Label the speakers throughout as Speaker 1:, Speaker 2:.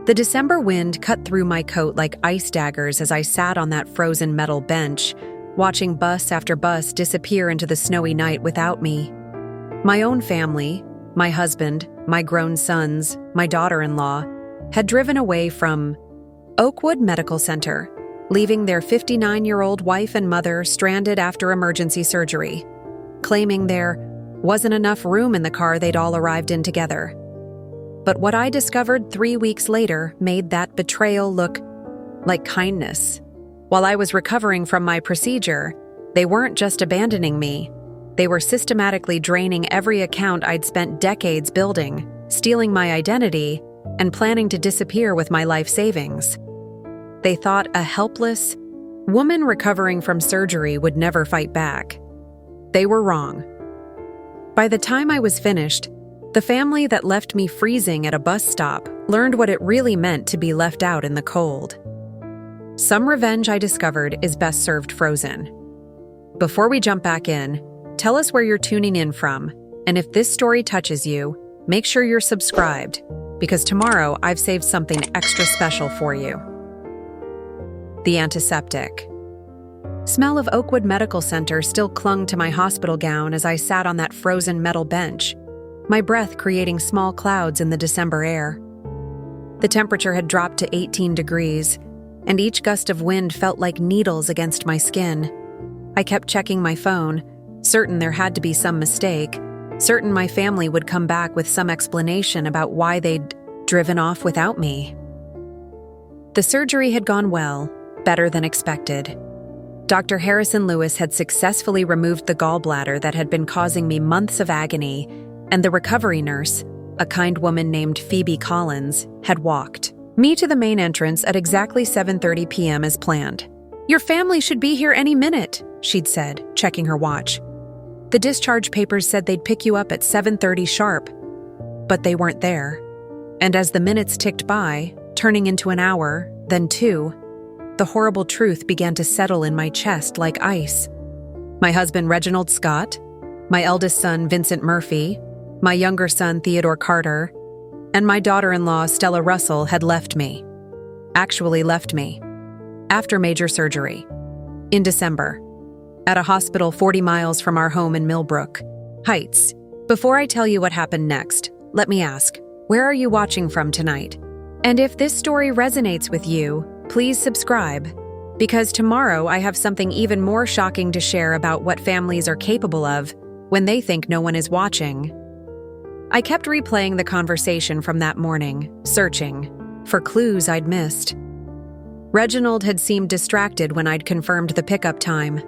Speaker 1: The December wind cut through my coat like ice daggers as I sat on that frozen metal bench, watching bus after bus disappear into the snowy night without me. My own family, my husband, my grown sons, my daughter-in-law, had driven away from Oakwood Medical Center, leaving their 59-year-old wife and mother stranded after emergency surgery, claiming there wasn't enough room in the car they'd all arrived in together. But what I discovered 3 weeks later made that betrayal look like kindness. While I was recovering from my procedure, they weren't just abandoning me. They were systematically draining every account I'd spent decades building, stealing my identity, and planning to disappear with my life savings. They thought a helpless woman recovering from surgery would never fight back. They were wrong. By the time I was finished, the family that left me freezing at a bus stop learned what it really meant to be left out in the cold. Some revenge, I discovered, is best served frozen. Before we jump back in, tell us where you're tuning in from, and if this story touches you, make sure you're subscribed, because tomorrow I've saved something extra special for you. The antiseptic. Smell of Oakwood Medical Center still clung to my hospital gown as I sat on that frozen metal bench, my breath creating small clouds in the December air. The temperature had dropped to 18 degrees, and each gust of wind felt like needles against my skin. I kept checking my phone, certain there had to be some mistake, certain my family would come back with some explanation about why they'd driven off without me. The surgery had gone well, better than expected. Dr. Harrison Lewis had successfully removed the gallbladder that had been causing me months of agony, and the recovery nurse, a kind woman named Phoebe Collins, had walked me to the main entrance at exactly 7:30 p.m. as planned. "Your family should be here any minute," she'd said, checking her watch. "The discharge papers said they'd pick you up at 7:30 sharp." But they weren't there. And as the minutes ticked by, turning into an hour, then 2, the horrible truth began to settle in my chest like ice. My husband Reginald Scott, my eldest son Vincent Murphy, my younger son Theodore Carter, and my daughter-in-law Stella Russell had left me. Actually left me. After major surgery. In December. At a hospital 40 miles from our home in Millbrook Heights. Before I tell you what happened next, let me ask, where are you watching from tonight? And if this story resonates with you, please subscribe, because tomorrow I have something even more shocking to share about what families are capable of when they think no one is watching. I kept replaying the conversation from that morning, searching for clues I'd missed. Reginald had seemed distracted when I'd confirmed the pickup time.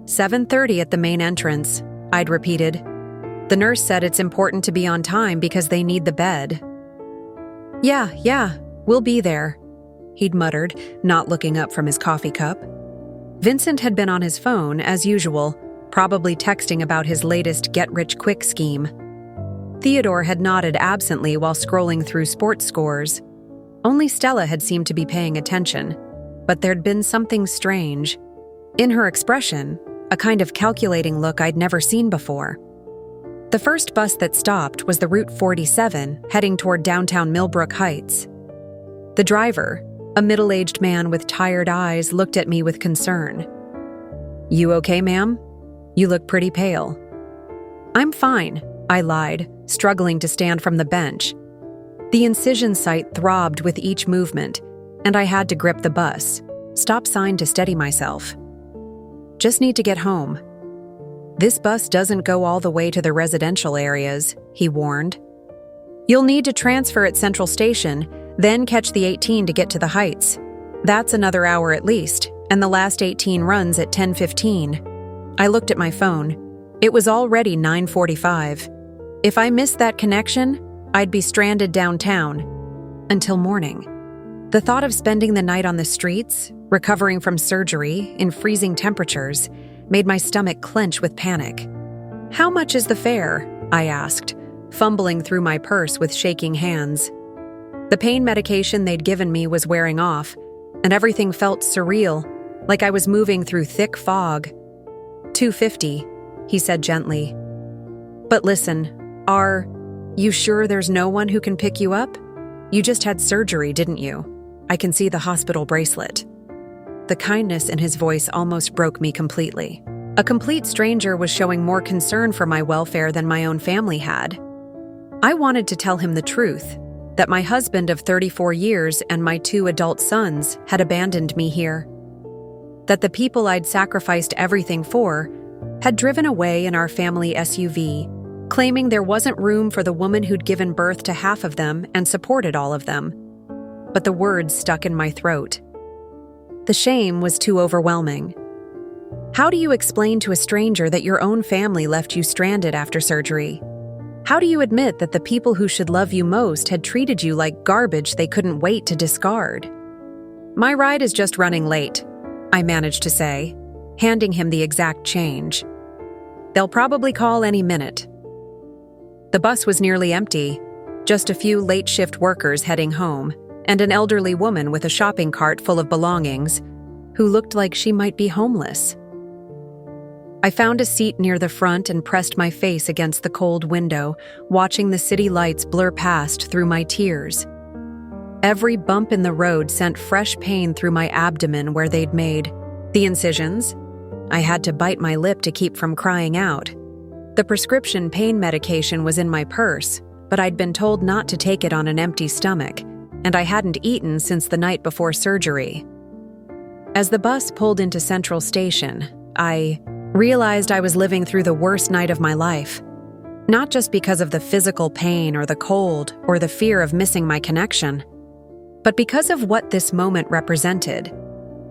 Speaker 1: 7:30 at the main entrance, I'd repeated. The nurse said it's important to be on time because they need the bed. Yeah, we'll be there, he'd muttered, not looking up from his coffee cup. Vincent had been on his phone, as usual, probably texting about his latest get-rich-quick scheme. Theodore had nodded absently while scrolling through sports scores. Only Stella had seemed to be paying attention, but there'd been something strange. In her expression, a kind of calculating look I'd never seen before. The first bus that stopped was the Route 47, heading toward downtown Millbrook Heights. The driver, a middle-aged man with tired eyes, looked at me with concern. "You okay, ma'am? You look pretty pale." "I'm fine," I lied, struggling to stand from the bench. The incision site throbbed with each movement, and I had to grip the bus stop sign to steady myself. "Just need to get home." "This bus doesn't go all the way to the residential areas," he warned. "You'll need to transfer at Central Station, then catch the 18 to get to the Heights. That's another hour at least, and the last 18 runs at 10:15. I looked at my phone. It was already 9:45. If I missed that connection, I'd be stranded downtown until morning. The thought of spending the night on the streets, recovering from surgery in freezing temperatures, made my stomach clench with panic. "How much is the fare?" I asked, fumbling through my purse with shaking hands. The pain medication they'd given me was wearing off, and everything felt surreal, like I was moving through thick fog. $2.50, he said gently. "But listen, are you sure there's no one who can pick you up?" You just had surgery, didn't you? I can see the hospital bracelet." The kindness in his voice almost broke me completely. A complete stranger was showing more concern for my welfare than my own family had. I wanted to tell him the truth, that my husband of 34 years and my 2 adult sons had abandoned me here. That the people I'd sacrificed everything for had driven away in our family SUV, claiming there wasn't room for the woman who'd given birth to half of them and supported all of them. But the words stuck in my throat. The shame was too overwhelming. How do you explain to a stranger that your own family left you stranded after surgery? How do you admit that the people who should love you most had treated you like garbage they couldn't wait to discard? "My ride is just running late," I managed to say, handing him the exact change. "They'll probably call any minute." The bus was nearly empty, just a few late-shift workers heading home, and an elderly woman with a shopping cart full of belongings who looked like she might be homeless. I found a seat near the front and pressed my face against the cold window, watching the city lights blur past through my tears. Every bump in the road sent fresh pain through my abdomen where they'd made the incisions. I had to bite my lip to keep from crying out. The prescription pain medication was in my purse, but I'd been told not to take it on an empty stomach, and I hadn't eaten since the night before surgery. As the bus pulled into Central Station, I realized I was living through the worst night of my life. Not just because of the physical pain or the cold or the fear of missing my connection, but because of what this moment represented.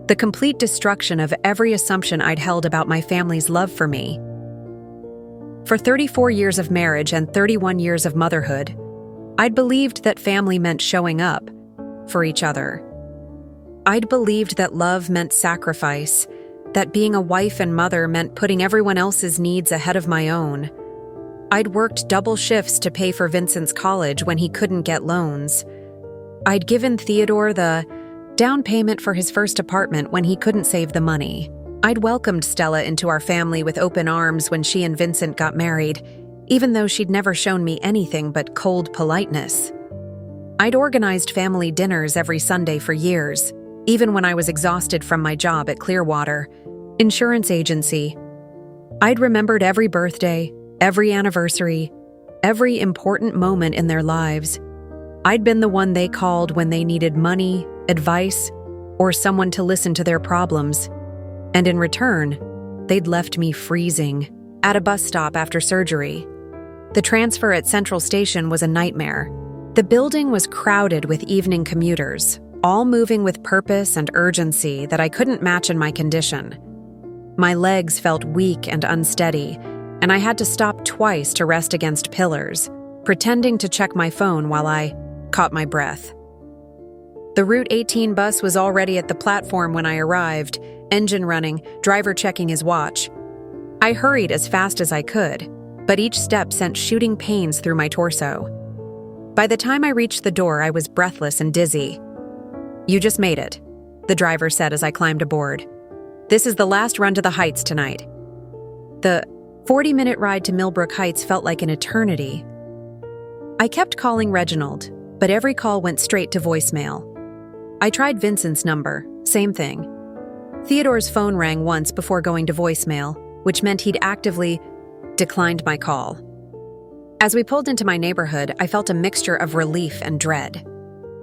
Speaker 1: The complete destruction of every assumption I'd held about my family's love for me. For 34 years of marriage and 31 years of motherhood, I'd believed that family meant showing up for each other. I'd believed that love meant sacrifice, that being a wife and mother meant putting everyone else's needs ahead of my own. I'd worked double shifts to pay for Vincent's college when he couldn't get loans. I'd given Theodore the down payment for his first apartment when he couldn't save the money. I'd welcomed Stella into our family with open arms when she and Vincent got married, even though she'd never shown me anything but cold politeness. I'd organized family dinners every Sunday for years, even when I was exhausted from my job at Clearwater Insurance Agency. I'd remembered every birthday, every anniversary, every important moment in their lives. I'd been the one they called when they needed money, advice, or someone to listen to their problems. And in return, they'd left me freezing at a bus stop after surgery. The transfer at Central Station was a nightmare. The building was crowded with evening commuters, all moving with purpose and urgency that I couldn't match in my condition. My legs felt weak and unsteady, and I had to stop twice to rest against pillars, pretending to check my phone while I caught my breath. The Route 18 bus was already at the platform when I arrived, engine running, driver checking his watch. I hurried as fast as I could, but each step sent shooting pains through my torso. By the time I reached the door, I was breathless and dizzy. "You just made it," the driver said as I climbed aboard. "This is the last run to the Heights tonight." The 40-minute ride to Millbrook Heights felt like an eternity. I kept calling Reginald, but every call went straight to voicemail. I tried Vincent's number, same thing. Theodore's phone rang once before going to voicemail, which meant he'd actively declined my call. As we pulled into my neighborhood, I felt a mixture of relief and dread.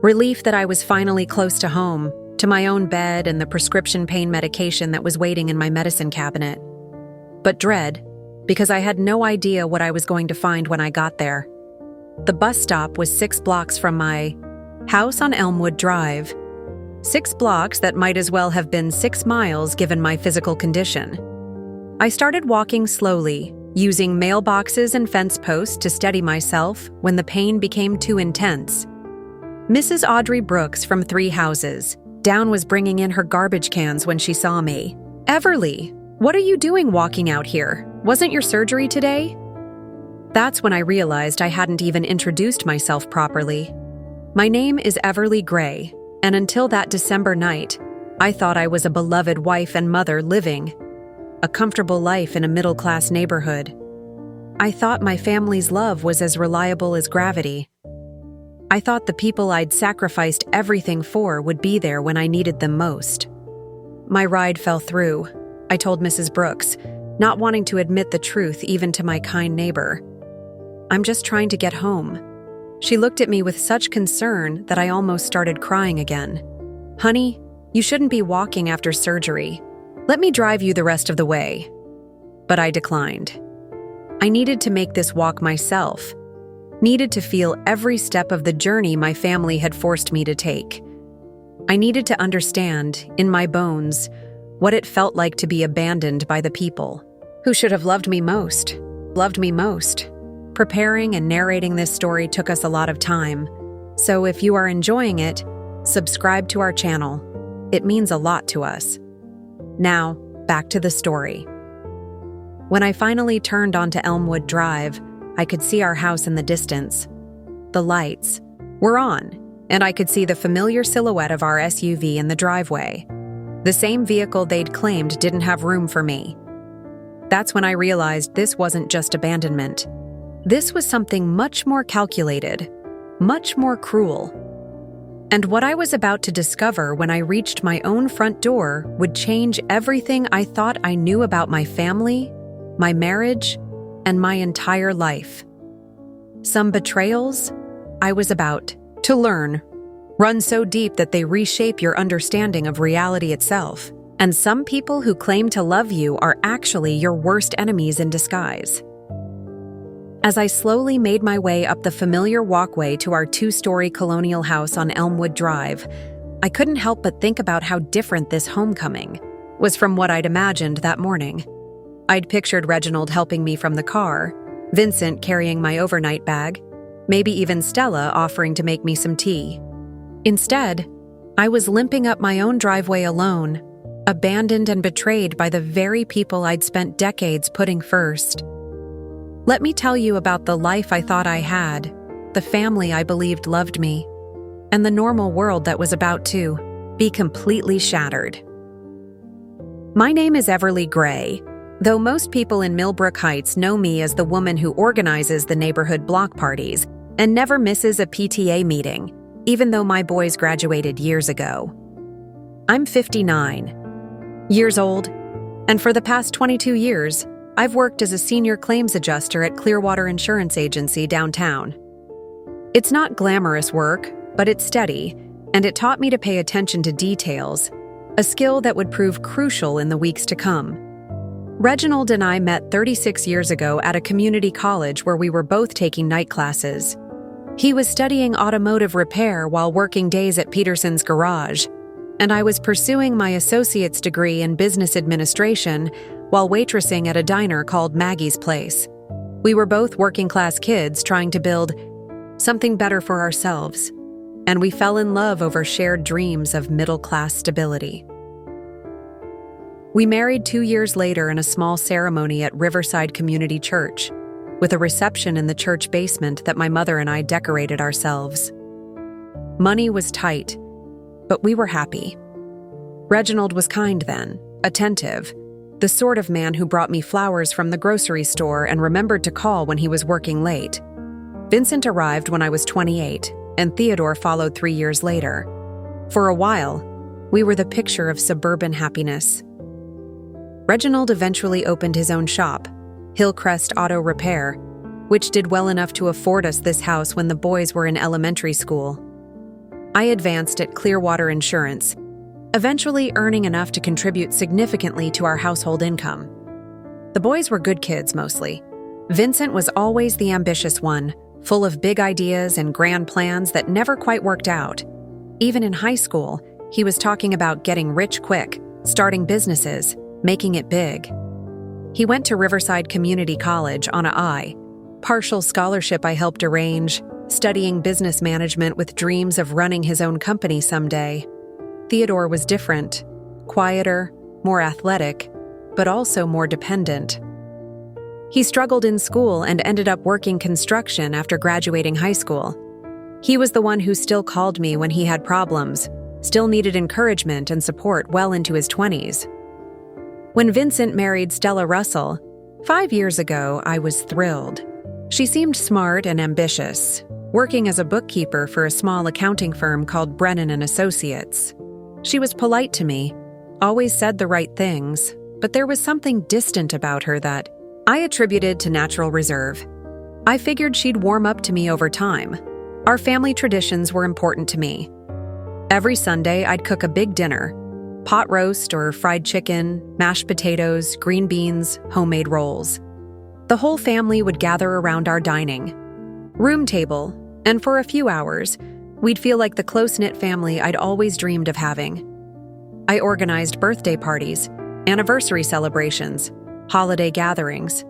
Speaker 1: Relief that I was finally close to home, to my own bed and the prescription pain medication that was waiting in my medicine cabinet. But dread, because I had no idea what I was going to find when I got there. The bus stop was 6 blocks from my house on Elmwood Drive. 6 blocks that might as well have been 6 miles given my physical condition. I started walking slowly, using mailboxes and fence posts to steady myself when the pain became too intense. Mrs. Audrey Brooks from 3 houses down was bringing in her garbage cans when she saw me. "Everly, what are you doing walking out here? Wasn't your surgery today?" That's when I realized I hadn't even introduced myself properly. My name is Everly Gray, and until that December night, I thought I was a beloved wife and mother living a comfortable life in a middle-class neighborhood. I thought my family's love was as reliable as gravity. I thought the people I'd sacrificed everything for would be there when I needed them most. My ride fell through, I told Mrs. Brooks, not wanting to admit the truth even to my kind neighbor. I'm just trying to get home. She looked at me with such concern that I almost started crying again. Honey, you shouldn't be walking after surgery. Let me drive you the rest of the way. But I declined. I needed to make this walk myself, needed to feel every step of the journey my family had forced me to take. I needed to understand, in my bones, what it felt like to be abandoned by the people who should have loved me most. Preparing and narrating this story took us a lot of time, so if you are enjoying it, subscribe to our channel. It means a lot to us. Now, back to the story. When I finally turned onto Elmwood Drive, I could see our house in the distance. The lights were on, and I could see the familiar silhouette of our SUV in the driveway. The same vehicle they'd claimed didn't have room for me. That's when I realized this wasn't just abandonment. This was something much more calculated, much more cruel. And what I was about to discover when I reached my own front door would change everything I thought I knew about my family, my marriage, and my entire life. Some betrayals I was about to learn run so deep that they reshape your understanding of reality itself. And some people who claim to love you are actually your worst enemies in disguise. As I slowly made my way up the familiar walkway to our 2-story colonial house on Elmwood Drive, I couldn't help but think about how different this homecoming was from what I'd imagined that morning. I'd pictured Reginald helping me from the car, Vincent carrying my overnight bag, maybe even Stella offering to make me some tea. Instead, I was limping up my own driveway alone, abandoned and betrayed by the very people I'd spent decades putting first. Let me tell you about the life I thought I had, the family I believed loved me, and the normal world that was about to be completely shattered. My name is Everly Gray, though most people in Millbrook Heights know me as the woman who organizes the neighborhood block parties and never misses a PTA meeting, even though my boys graduated years ago. I'm 59 years old, and for the past 22 years, I've worked as a senior claims adjuster at Clearwater Insurance Agency downtown. It's not glamorous work, but it's steady, and it taught me to pay attention to details, a skill that would prove crucial in the weeks to come. Reginald and I met 36 years ago at a community college where we were both taking night classes. He was studying automotive repair while working days at Peterson's garage, and I was pursuing my associate's degree in business administration while waitressing at a diner called Maggie's Place. We were both working-class kids trying to build something better for ourselves, and we fell in love over shared dreams of middle-class stability. We married 2 years later in a small ceremony at Riverside Community Church, with a reception in the church basement that my mother and I decorated ourselves. Money was tight, but we were happy. Reginald was kind then, attentive, the sort of man who brought me flowers from the grocery store and remembered to call when he was working late. Vincent arrived when I was 28, and Theodore followed 3 years later. For a while, we were the picture of suburban happiness. Reginald eventually opened his own shop, Hillcrest Auto Repair, which did well enough to afford us this house when the boys were in elementary school. I advanced at Clearwater Insurance, eventually earning enough to contribute significantly to our household income. The boys were good kids mostly. Vincent was always the ambitious one, full of big ideas and grand plans that never quite worked out. Even in high school, he was talking about getting rich quick, starting businesses, making it big. He went to Riverside Community College on a partial scholarship I helped arrange, studying business management with dreams of running his own company someday. Theodore was different, quieter, more athletic, but also more dependent. He struggled in school and ended up working construction after graduating high school. He was the one who still called me when he had problems, still needed encouragement and support well into his 20s. When Vincent married Stella Russell, 5 years ago, I was thrilled. She seemed smart and ambitious, working as a bookkeeper for a small accounting firm called Brennan and Associates. She was polite to me, always said the right things, but there was something distant about her that I attributed to natural reserve. I figured she'd warm up to me over time. Our family traditions were important to me. Every Sunday, I'd cook a big dinner: pot roast or fried chicken, mashed potatoes, green beans, homemade rolls. The whole family would gather around our dining room table, and for a few hours, we'd feel like the close-knit family I'd always dreamed of having. I organized birthday parties, anniversary celebrations, holiday gatherings.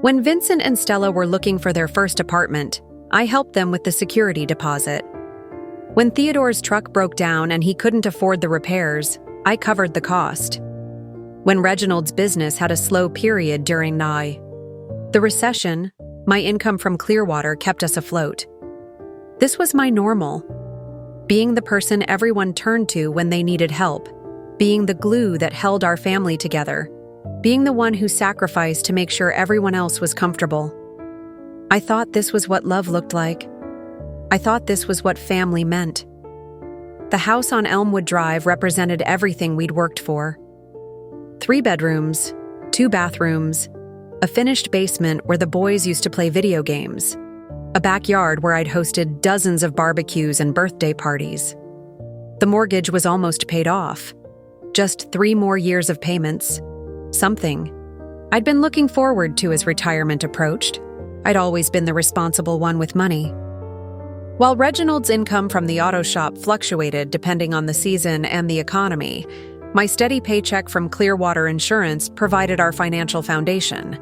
Speaker 1: When Vincent and Stella were looking for their first apartment, I helped them with the security deposit. When Theodore's truck broke down and he couldn't afford the repairs, I covered the cost. When Reginald's business had a slow period during the recession, my income from Clearwater kept us afloat. This was my normal. Being the person everyone turned to when they needed help, being the glue that held our family together, being the one who sacrificed to make sure everyone else was comfortable. I thought this was what love looked like. I thought this was what family meant. The house on Elmwood Drive represented everything we'd worked for. 3 bedrooms, 2 bathrooms, a finished basement where the boys used to play video games, a backyard where I'd hosted dozens of barbecues and birthday parties. The mortgage was almost paid off. Just 3 more years of payments. Something I'd been looking forward to as retirement approached. I'd always been the responsible one with money. While Reginald's income from the auto shop fluctuated depending on the season and the economy, my steady paycheck from Clearwater Insurance provided our financial foundation.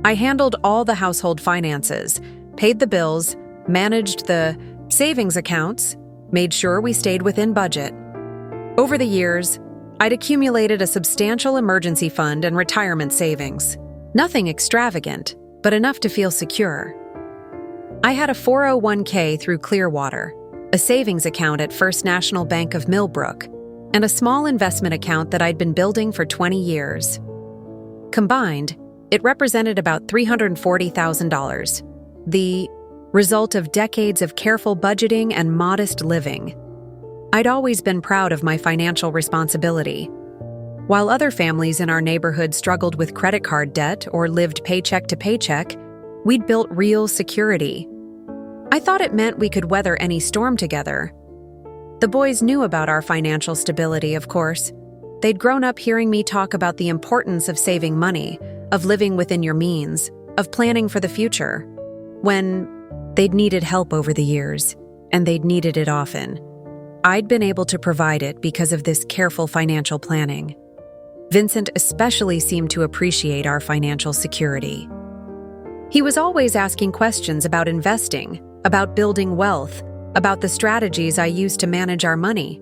Speaker 1: I handled all the household finances, paid the bills, managed the savings accounts, made sure we stayed within budget. Over the years, I'd accumulated a substantial emergency fund and retirement savings. Nothing extravagant, but enough to feel secure. I had a 401k through Clearwater, a savings account at First National Bank of Millbrook, and a small investment account that I'd been building for 20 years. Combined, it represented about $340,000, the result of decades of careful budgeting and modest living. I'd always been proud of my financial responsibility. While other families in our neighborhood struggled with credit card debt or lived paycheck to paycheck, we'd built real security. I thought it meant we could weather any storm together. The boys knew about our financial stability, of course. They'd grown up hearing me talk about the importance of saving money, of living within your means, of planning for the future. When they'd needed help over the years, and they'd needed it often, I'd been able to provide it because of this careful financial planning. Vincent especially seemed to appreciate our financial security. He was always asking questions about investing, about building wealth, about the strategies I used to manage our money.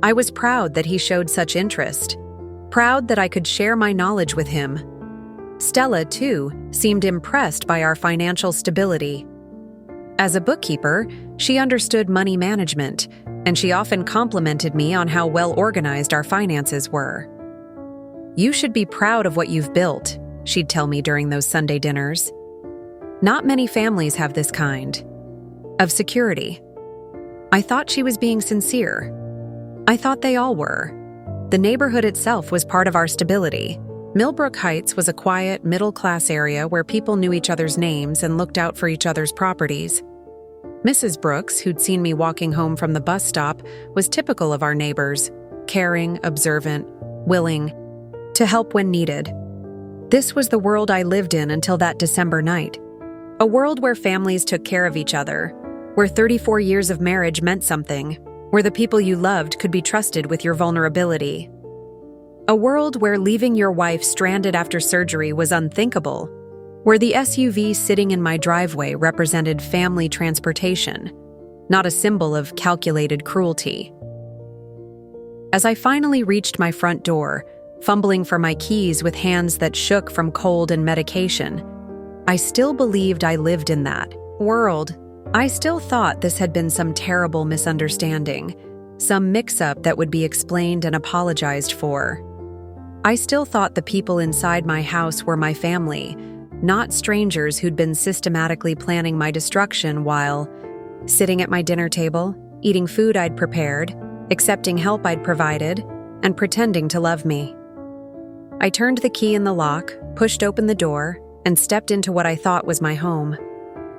Speaker 1: I was proud that he showed such interest, proud that I could share my knowledge with him. Stella, too, seemed impressed by our financial stability. As a bookkeeper, she understood money management, and she often complimented me on how well organized our finances were. "You should be proud of what you've built," she'd tell me during those Sunday dinners. Not many families have this kind of security. I thought she was being sincere. I thought they all were. The neighborhood itself was part of our stability. Millbrook Heights was a quiet, middle-class area where people knew each other's names and looked out for each other's properties. Mrs. Brooks, who'd seen me walking home from the bus stop, was typical of our neighbors, caring, observant, willing to help when needed. This was the world I lived in until that December night. A world where families took care of each other, where 34 years of marriage meant something, where the people you loved could be trusted with your vulnerability. A world where leaving your wife stranded after surgery was unthinkable, where the SUV sitting in my driveway represented family transportation, not a symbol of calculated cruelty. As I finally reached my front door, fumbling for my keys with hands that shook from cold and medication, I still believed I lived in that world. I still thought this had been some terrible misunderstanding, some mix-up that would be explained and apologized for. I still thought the people inside my house were my family, not strangers who'd been systematically planning my destruction while sitting at my dinner table, eating food I'd prepared, accepting help I'd provided, and pretending to love me. I turned the key in the lock, pushed open the door, and stepped into what I thought was my home.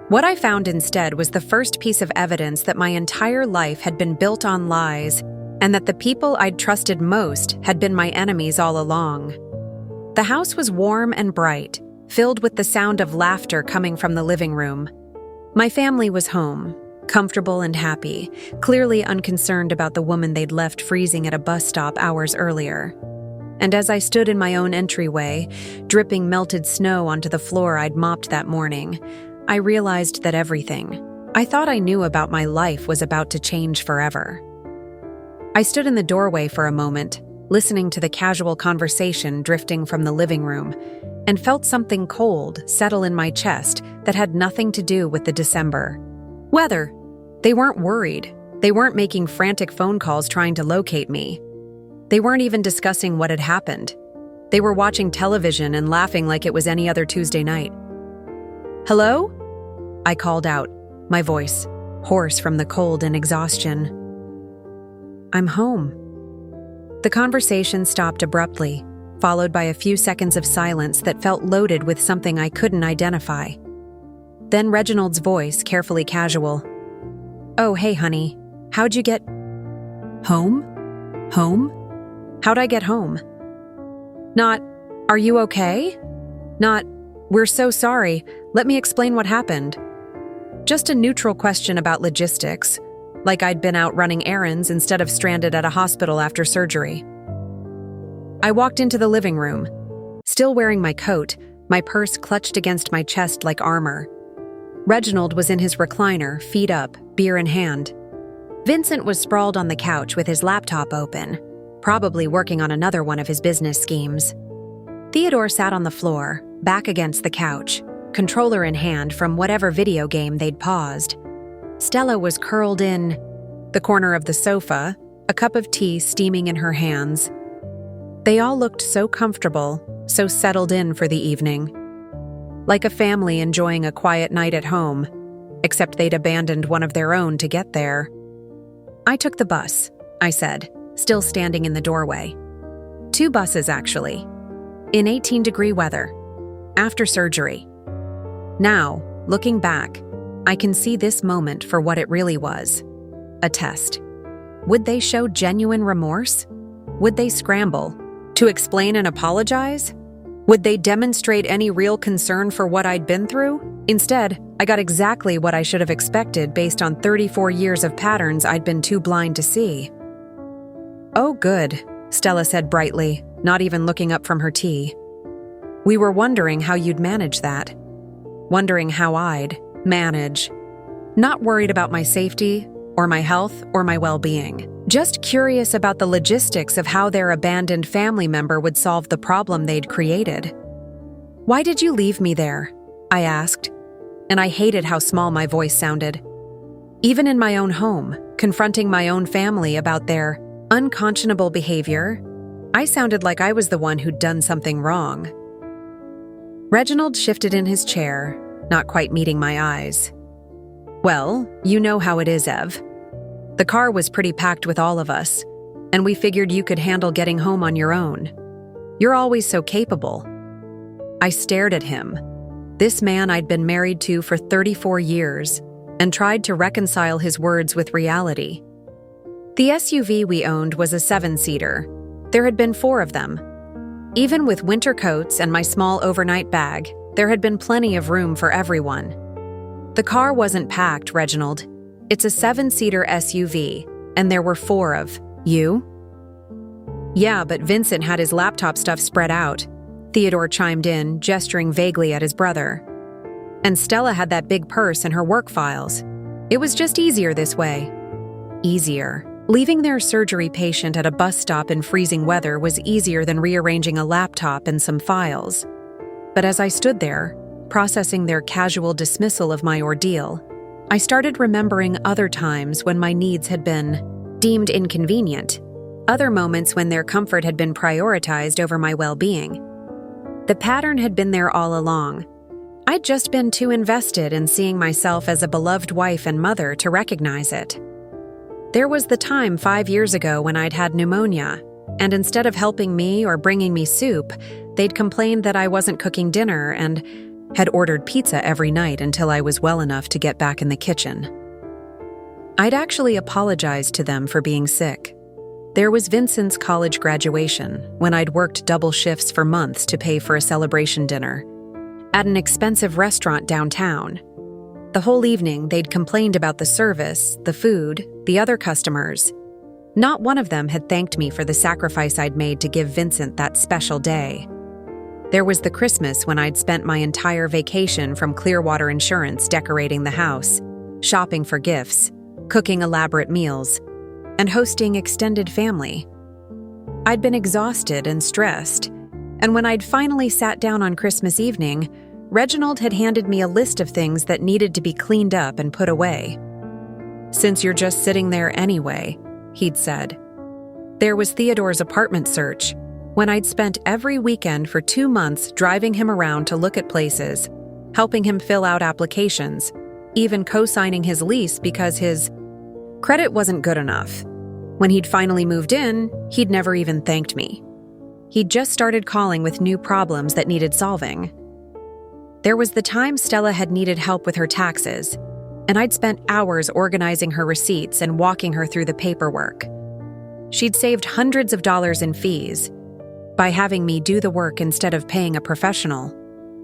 Speaker 1: What I found instead was the first piece of evidence that my entire life had been built on lies, and that the people I'd trusted most had been my enemies all along. The house was warm and bright, filled with the sound of laughter coming from the living room. My family was home, comfortable and happy, clearly unconcerned about the woman they'd left freezing at a bus stop hours earlier. And as I stood in my own entryway, dripping melted snow onto the floor I'd mopped that morning, I realized that everything I thought I knew about my life was about to change forever. I stood in the doorway for a moment, listening to the casual conversation drifting from the living room, and felt something cold settle in my chest that had nothing to do with the December weather. They weren't worried. They weren't making frantic phone calls trying to locate me. They weren't even discussing what had happened. They were watching television and laughing like it was any other Tuesday night. "Hello?" I called out, my voice hoarse from the cold and exhaustion. "I'm home." The conversation stopped abruptly, followed by a few seconds of silence that felt loaded with something I couldn't identify. Then Reginald's voice, carefully casual. "Oh, hey, honey. How'd you get home? Home? How'd I get home?" Not, "Are you okay?" Not, "We're so sorry. Let me explain what happened." Just a neutral question about logistics, like I'd been out running errands instead of stranded at a hospital after surgery. I walked into the living room, still wearing my coat, my purse clutched against my chest like armor. Reginald was in his recliner, feet up, beer in hand. Vincent was sprawled on the couch with his laptop open, probably working on another one of his business schemes. Theodore sat on the floor, back against the couch, controller in hand from whatever video game they'd paused. Stella was curled in the corner of the sofa, a cup of tea steaming in her hands. They all looked so comfortable, so settled in for the evening. Like a family enjoying a quiet night at home, except they'd abandoned one of their own to get there. "I took the bus," I said, still standing in the doorway. "2 buses, actually. In 18-degree weather. After surgery." Now, looking back, I can see this moment for what it really was. A test. Would they show genuine remorse? Would they scramble to explain and apologize? Would they demonstrate any real concern for what I'd been through? Instead, I got exactly what I should have expected based on 34 years of patterns I'd been too blind to see. "Oh, good," Stella said brightly, not even looking up from her tea. "We were wondering how you'd manage that. Wondering how I'd manage. Not worried about my safety, or my health, or my well-being. Just curious about the logistics of how their abandoned family member would solve the problem they'd created." "Why did you leave me there?" I asked, and I hated how small my voice sounded. Even in my own home, confronting my own family about their unconscionable behavior, I sounded like I was the one who'd done something wrong. Reginald shifted in his chair, not quite meeting my eyes. "Well, you know how it is, Ev. The car was pretty packed with all of us, and we figured you could handle getting home on your own. You're always so capable." I stared at him, this man I'd been married to for 34 years, and tried to reconcile his words with reality. The SUV we owned was a 7-seater. There had been 4 of them. Even with winter coats and my small overnight bag, there had been plenty of room for everyone. "The car wasn't packed, Reginald. It's a 7-seater SUV, and there were 4 of you." "Yeah, but Vincent had his laptop stuff spread out," Theodore chimed in, gesturing vaguely at his brother. "And Stella had that big purse and her work files. It was just easier this way." Easier. Leaving their surgery patient at a bus stop in freezing weather was easier than rearranging a laptop and some files. But as I stood there, processing their casual dismissal of my ordeal, I started remembering other times when my needs had been deemed inconvenient, other moments when their comfort had been prioritized over my well-being. The pattern had been there all along. I'd just been too invested in seeing myself as a beloved wife and mother to recognize it. There was the time 5 years ago when I'd had pneumonia, and instead of helping me or bringing me soup, they'd complained that I wasn't cooking dinner and had ordered pizza every night until I was well enough to get back in the kitchen. I'd actually apologized to them for being sick. There was Vincent's college graduation, when I'd worked double shifts for months to pay for a celebration dinner at an expensive restaurant downtown. The whole evening, they'd complained about the service, the food, the other customers. Not one of them had thanked me for the sacrifice I'd made to give Vincent that special day. There was the Christmas when I'd spent my entire vacation from Clearwater Insurance decorating the house, shopping for gifts, cooking elaborate meals, and hosting extended family. I'd been exhausted and stressed, and when I'd finally sat down on Christmas evening, Reginald had handed me a list of things that needed to be cleaned up and put away. "Since you're just sitting there anyway," he'd said. There was Theodore's apartment search, when I'd spent every weekend for 2 months driving him around to look at places, helping him fill out applications, even co-signing his lease because his credit wasn't good enough. When he'd finally moved in, he'd never even thanked me. He'd just started calling with new problems that needed solving. There was the time Stella had needed help with her taxes, and I'd spent hours organizing her receipts and walking her through the paperwork. She'd saved hundreds of dollars in fees by having me do the work instead of paying a professional.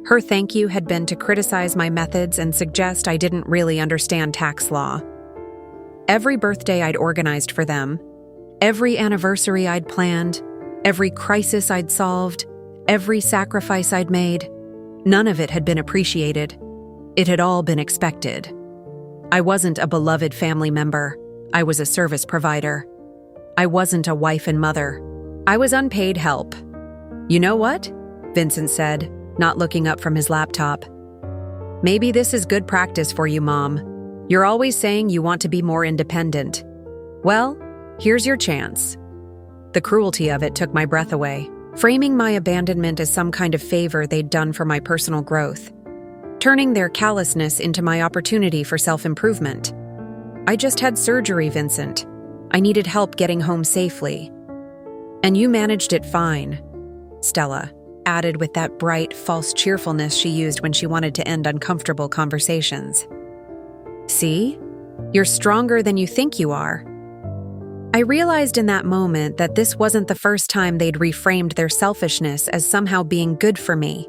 Speaker 1: Her thank you had been to criticize my methods and suggest I didn't really understand tax law. Every birthday I'd organized for them, every anniversary I'd planned, every crisis I'd solved, every sacrifice I'd made, none of it had been appreciated. It had all been expected. I wasn't a beloved family member. I was a service provider. I wasn't a wife and mother. I was unpaid help. "You know what?" Vincent said, not looking up from his laptop. "Maybe this is good practice for you, Mom. You're always saying you want to be more independent. Well, here's your chance." The cruelty of it took my breath away, framing my abandonment as some kind of favor they'd done for my personal growth, turning their callousness into my opportunity for self-improvement. "I just had surgery, Vincent. I needed help getting home safely. And you managed it fine," Stella added with that bright, false cheerfulness she used when she wanted to end uncomfortable conversations. "See? You're stronger than you think you are." I realized in that moment that this wasn't the first time they'd reframed their selfishness as somehow being good for me.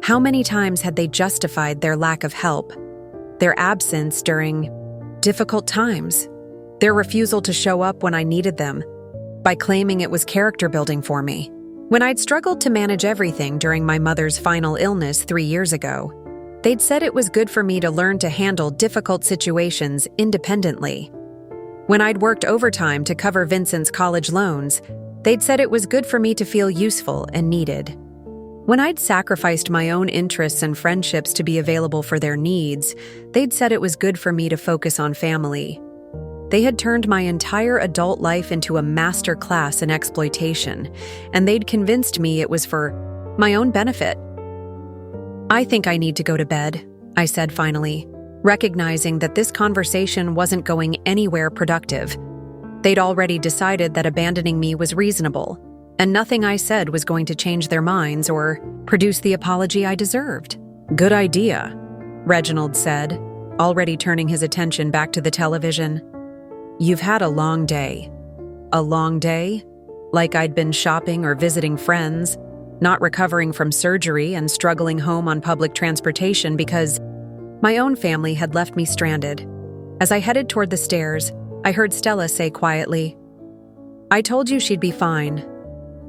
Speaker 1: How many times had they justified their lack of help, their absence during difficult times, their refusal to show up when I needed them, by claiming it was character building for me? When I'd struggled to manage everything during my mother's final illness 3 years ago, they'd said it was good for me to learn to handle difficult situations independently. When I'd worked overtime to cover Vincent's college loans, they'd said it was good for me to feel useful and needed. When I'd sacrificed my own interests and friendships to be available for their needs, they'd said it was good for me to focus on family. They had turned my entire adult life into a master class in exploitation, and they'd convinced me it was for my own benefit. "I think I need to go to bed," I said finally, recognizing that this conversation wasn't going anywhere productive. They'd already decided that abandoning me was reasonable, and nothing I said was going to change their minds or produce the apology I deserved. "Good idea," Reginald said, already turning his attention back to the television. "You've had a long day." A long day? Like I'd been shopping or visiting friends, not recovering from surgery and struggling home on public transportation because my own family had left me stranded. As I headed toward the stairs, I heard Stella say quietly, "I told you she'd be fine.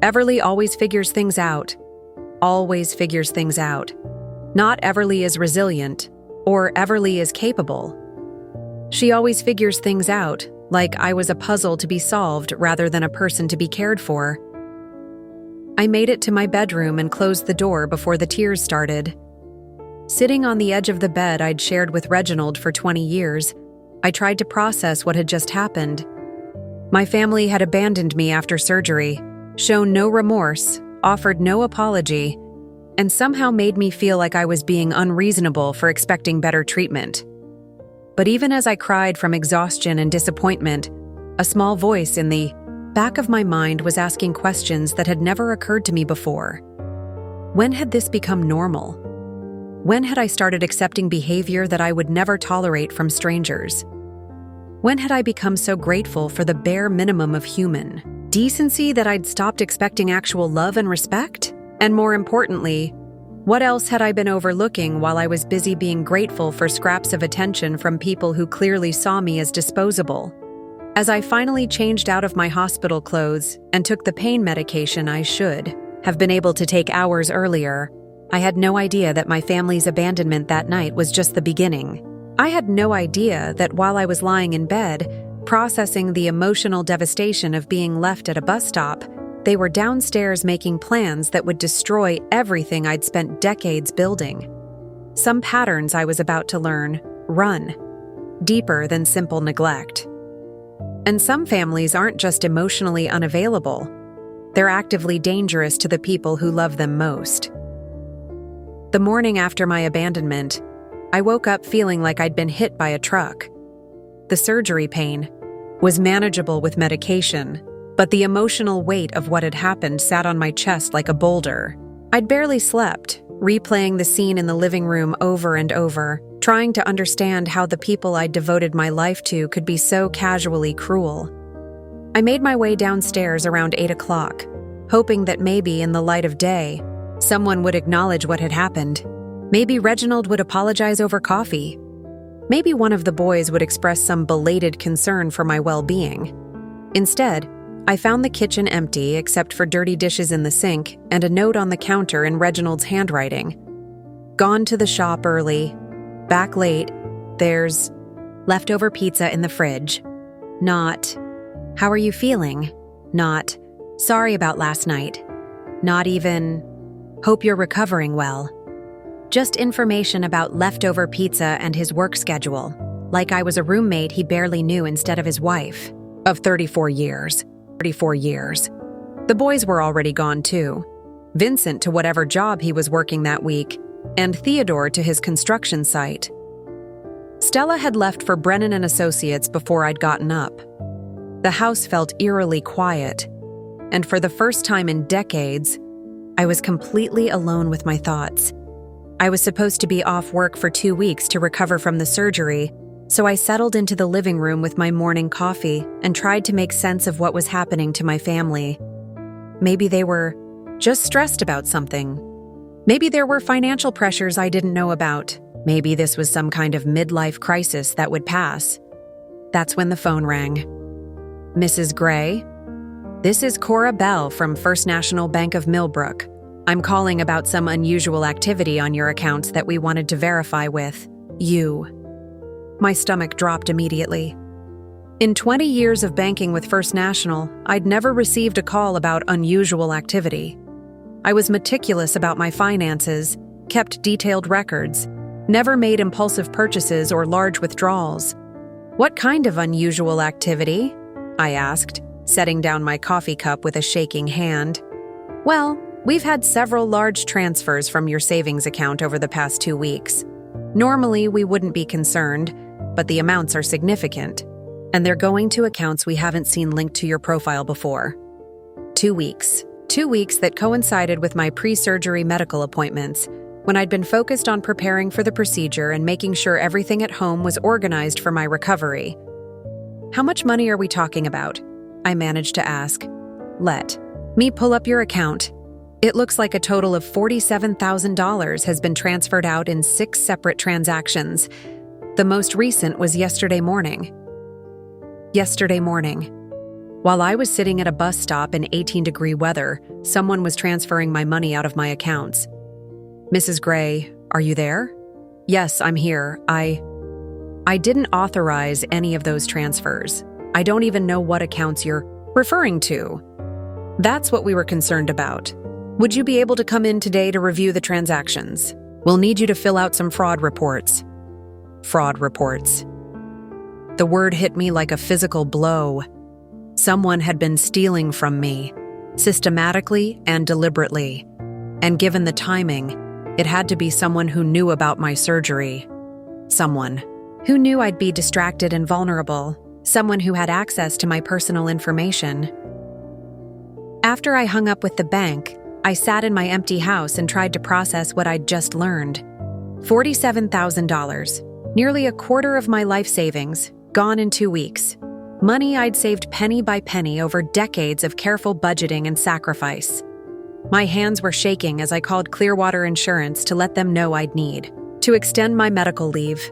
Speaker 1: Everly always figures things out. Always figures things out. Not Everly is resilient, or Everly is capable. She always figures things out, like I was a puzzle to be solved rather than a person to be cared for." I made it to my bedroom and closed the door before the tears started. Sitting on the edge of the bed I'd shared with Reginald for 20 years, I tried to process what had just happened. My family had abandoned me after surgery, shown no remorse, offered no apology, and somehow made me feel like I was being unreasonable for expecting better treatment. But even as I cried from exhaustion and disappointment, a small voice in the back of my mind was asking questions that had never occurred to me before. When had this become normal? When had I started accepting behavior that I would never tolerate from strangers? When had I become so grateful for the bare minimum of human decency that I'd stopped expecting actual love and respect? And more importantly, what else had I been overlooking while I was busy being grateful for scraps of attention from people who clearly saw me as disposable? As I finally changed out of my hospital clothes and took the pain medication I should have been able to take hours earlier, I had no idea that my family's abandonment that night was just the beginning. I had no idea that while I was lying in bed, processing the emotional devastation of being left at a bus stop, they were downstairs making plans that would destroy everything I'd spent decades building. Some patterns I was about to learn run deeper than simple neglect. And some families aren't just emotionally unavailable, they're actively dangerous to the people who love them most. The morning after my abandonment, I woke up feeling like I'd been hit by a truck. The surgery pain was manageable with medication, but the emotional weight of what had happened sat on my chest like a boulder. I'd barely slept, replaying the scene in the living room over and over, trying to understand how the people I'd devoted my life to could be so casually cruel. I made my way downstairs around 8 o'clock, hoping that maybe in the light of day, someone would acknowledge what had happened. Maybe Reginald would apologize over coffee. Maybe one of the boys would express some belated concern for my well-being. Instead, I found the kitchen empty except for dirty dishes in the sink and a note on the counter in Reginald's handwriting. Gone to the shop early. Back late. There's leftover pizza in the fridge. Not, how are you feeling? Not, sorry about last night. Not even, hope you're recovering well. Just information about leftover pizza and his work schedule, like I was a roommate he barely knew instead of his wife, of 34 years. 34 years. The boys were already gone too. Vincent to whatever job he was working that week, and Theodore to his construction site. Stella had left for Brennan and Associates before I'd gotten up. The house felt eerily quiet, and for the first time in decades, I was completely alone with my thoughts. I was supposed to be off work for 2 weeks to recover from the surgery, so I settled into the living room with my morning coffee and tried to make sense of what was happening to my family. Maybe they were just stressed about something. Maybe there were financial pressures I didn't know about. Maybe this was some kind of midlife crisis that would pass. That's when the phone rang. Mrs. Gray? This is Cora Bell from First National Bank of Millbrook. I'm calling about some unusual activity on your accounts that we wanted to verify with you. My stomach dropped immediately. In 20 years of banking with First National, I'd never received a call about unusual activity. I was meticulous about my finances, kept detailed records, never made impulsive purchases or large withdrawals. What kind of unusual activity? I asked, setting down my coffee cup with a shaking hand. Well, we've had several large transfers from your savings account over the past 2 weeks. Normally, we wouldn't be concerned, but the amounts are significant, and they're going to accounts we haven't seen linked to your profile before. 2 weeks. 2 weeks that coincided with my pre-surgery medical appointments, when I'd been focused on preparing for the procedure and making sure everything at home was organized for my recovery. How much money are we talking about? I managed to ask. Let me pull up your account. It looks like a total of $47,000 has been transferred out in 6 separate transactions. The most recent was yesterday morning. Yesterday morning. While I was sitting at a bus stop in 18-degree weather, someone was transferring my money out of my accounts. Mrs. Gray, are you there? Yes, I'm here. I didn't authorize any of those transfers. I don't even know what accounts you're referring to. That's what we were concerned about. Would you be able to come in today to review the transactions? We'll need you to fill out some fraud reports. Fraud reports. The word hit me like a physical blow. Someone had been stealing from me, systematically and deliberately. And given the timing, it had to be someone who knew about my surgery. Someone who knew I'd be distracted and vulnerable. Someone who had access to my personal information. After I hung up with the bank, I sat in my empty house and tried to process what I'd just learned. $47,000, nearly a quarter of my life savings, gone in 2 weeks. Money I'd saved penny by penny over decades of careful budgeting and sacrifice. My hands were shaking as I called Clearwater Insurance to let them know I'd need to extend my medical leave.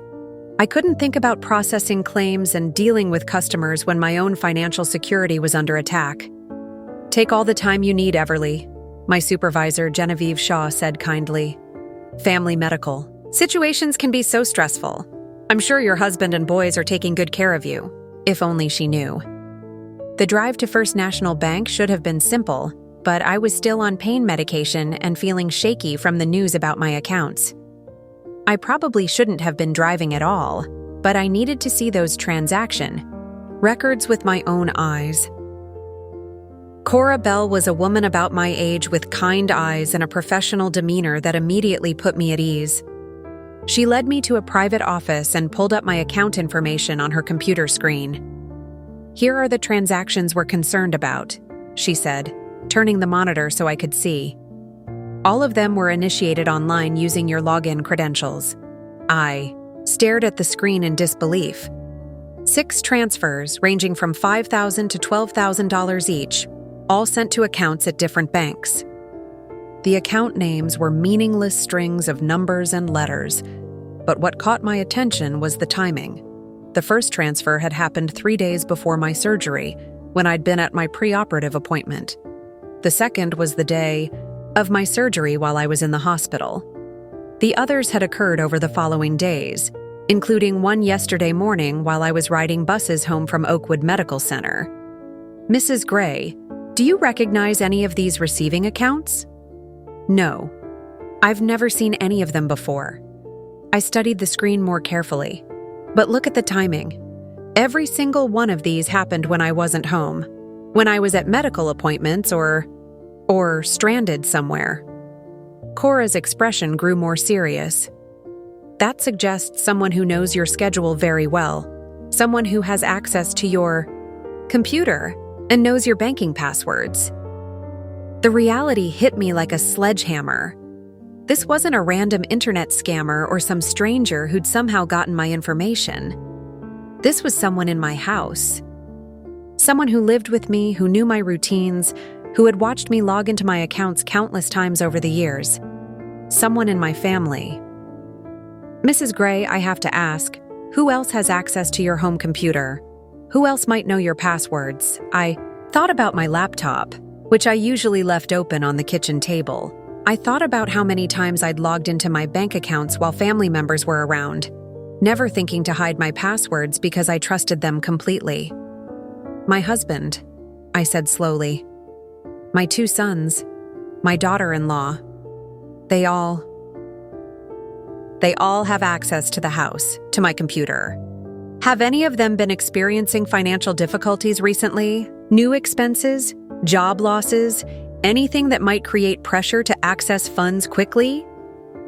Speaker 1: I couldn't think about processing claims and dealing with customers when my own financial security was under attack. "Take all the time you need, Everly," my supervisor, Genevieve Shaw, said kindly. "Family medical. Situations can be so stressful. I'm sure your husband and boys are taking good care of you." If only she knew. The drive to First National Bank should have been simple, but I was still on pain medication and feeling shaky from the news about my accounts. I probably shouldn't have been driving at all, but I needed to see those transaction records with my own eyes. Cora Bell was a woman about my age with kind eyes and a professional demeanor that immediately put me at ease. She led me to a private office and pulled up my account information on her computer screen. "Here are the transactions we're concerned about," she said, turning the monitor so I could see. "All of them were initiated online using your login credentials." I stared at the screen in disbelief. 6 transfers ranging from $5,000 to $12,000 each, all sent to accounts at different banks. The account names were meaningless strings of numbers and letters, but what caught my attention was the timing. The first transfer had happened 3 days before my surgery, when I'd been at my preoperative appointment. The second was the day of my surgery while I was in the hospital. The others had occurred over the following days, including one yesterday morning while I was riding buses home from Oakwood Medical Center. "Mrs. Gray, do you recognize any of these receiving accounts?" "No. I've never seen any of them before." I studied the screen more carefully. But look at the timing. Every single one of these happened when I wasn't home, when I was at medical appointments or stranded somewhere. Cora's expression grew more serious. "That suggests someone who knows your schedule very well, someone who has access to your computer and knows your banking passwords." The reality hit me like a sledgehammer. This wasn't a random internet scammer or some stranger who'd somehow gotten my information. This was someone in my house. Someone who lived with me, who knew my routines, who had watched me log into my accounts countless times over the years. Someone in my family. "Mrs. Gray, I have to ask, who else has access to your home computer? Who else might know your passwords?" I thought about my laptop, which I usually left open on the kitchen table. I thought about how many times I'd logged into my bank accounts while family members were around, never thinking to hide my passwords because I trusted them completely. "My husband," I said slowly. "My 2 sons, my daughter-in-law, they all have access to the house, to my computer. Have any of them been experiencing financial difficulties recently? New expenses? Job losses? Anything that might create pressure to access funds quickly?"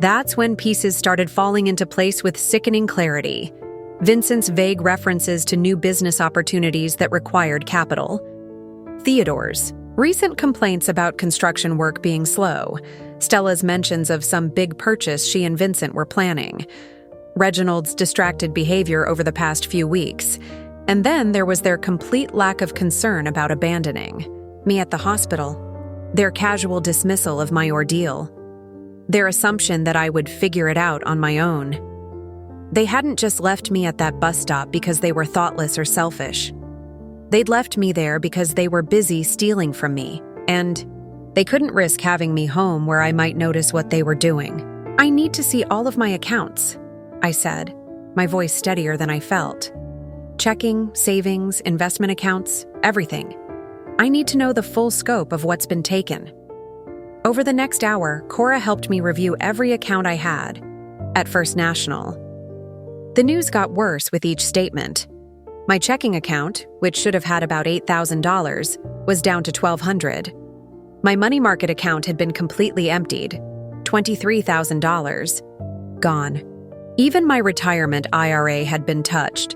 Speaker 1: That's when pieces started falling into place with sickening clarity. Vincent's vague references to new business opportunities that required capital. Theodore's recent complaints about construction work being slow. Stella's mentions of some big purchase she and Vincent were planning. Reginald's distracted behavior over the past few weeks. And then there was their complete lack of concern about abandoning me at the hospital. Their casual dismissal of my ordeal. Their assumption that I would figure it out on my own. They hadn't just left me at that bus stop because they were thoughtless or selfish. They'd left me there because they were busy stealing from me, and they couldn't risk having me home where I might notice what they were doing. "I need to see all of my accounts," I said, my voice steadier than I felt. "Checking, savings, investment accounts, everything. I need to know the full scope of what's been taken." Over the next hour, Cora helped me review every account I had at First National. The news got worse with each statement. My checking account, which should have had about $8,000, was down to $1,200. My money market account had been completely emptied. $23,000. Gone. Even my retirement IRA had been touched,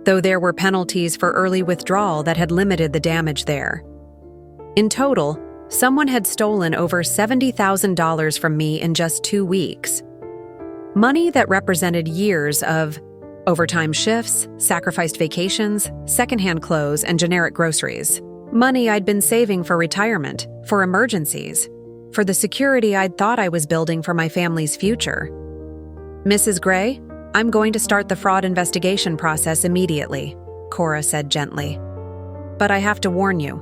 Speaker 1: though there were penalties for early withdrawal that had limited the damage there. In total, someone had stolen over $70,000 from me in just 2 weeks. Money that represented years of overtime shifts, sacrificed vacations, secondhand clothes, and generic groceries. Money I'd been saving for retirement, for emergencies, for the security I'd thought I was building for my family's future. Mrs. Gray, I'm going to start the fraud investigation process immediately, Cora said gently. But I have to warn you,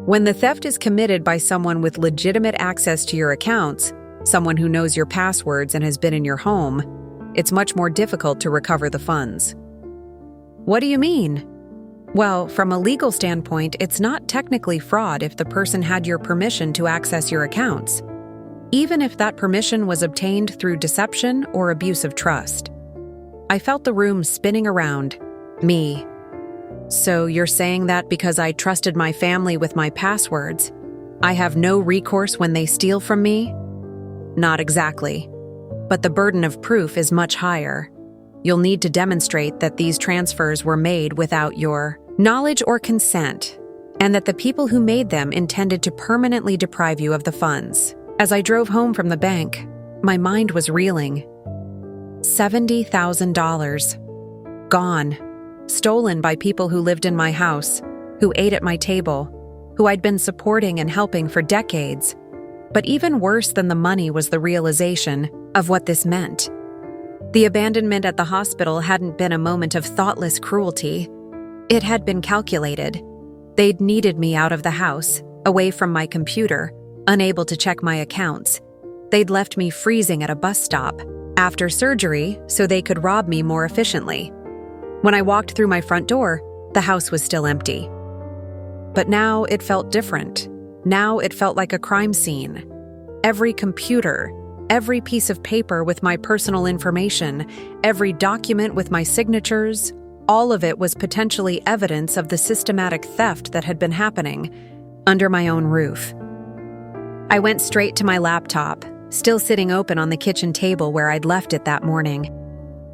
Speaker 1: when the theft is committed by someone with legitimate access to your accounts, someone who knows your passwords and has been in your home, it's much more difficult to recover the funds. What do you mean? Well, from a legal standpoint, it's not technically fraud if the person had your permission to access your accounts, even if that permission was obtained through deception or abuse of trust. I felt the room spinning around me. So you're saying that because I trusted my family with my passwords, I have no recourse when they steal from me? Not exactly. But the burden of proof is much higher. You'll need to demonstrate that these transfers were made without your knowledge or consent, and that the people who made them intended to permanently deprive you of the funds. As I drove home from the bank, my mind was reeling. $70,000. Gone. Stolen by people who lived in my house, who ate at my table, who I'd been supporting and helping for decades. But even worse than the money was the realization of what this meant. The abandonment at the hospital hadn't been a moment of thoughtless cruelty. It had been calculated. They'd needed me out of the house, away from my computer, unable to check my accounts. They'd left me freezing at a bus stop after surgery so they could rob me more efficiently. When I walked through my front door, the house was still empty. But now it felt different. Now it felt like a crime scene. Every computer, every piece of paper with my personal information, every document with my signatures, all of it was potentially evidence of the systematic theft that had been happening under my own roof. I went straight to my laptop, still sitting open on the kitchen table where I'd left it that morning.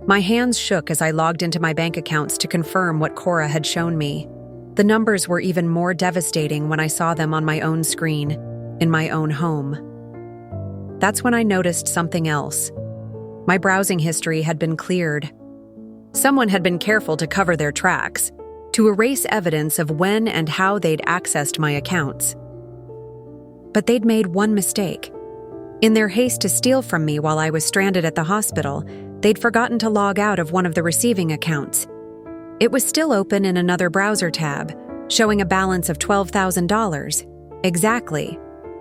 Speaker 1: My hands shook as I logged into my bank accounts to confirm what Cora had shown me. The numbers were even more devastating when I saw them on my own screen, in my own home. That's when I noticed something else. My browsing history had been cleared. Someone had been careful to cover their tracks, to erase evidence of when and how they'd accessed my accounts. But they'd made one mistake. In their haste to steal from me while I was stranded at the hospital, they'd forgotten to log out of one of the receiving accounts. It was still open in another browser tab, showing a balance of $12,000. Exactly.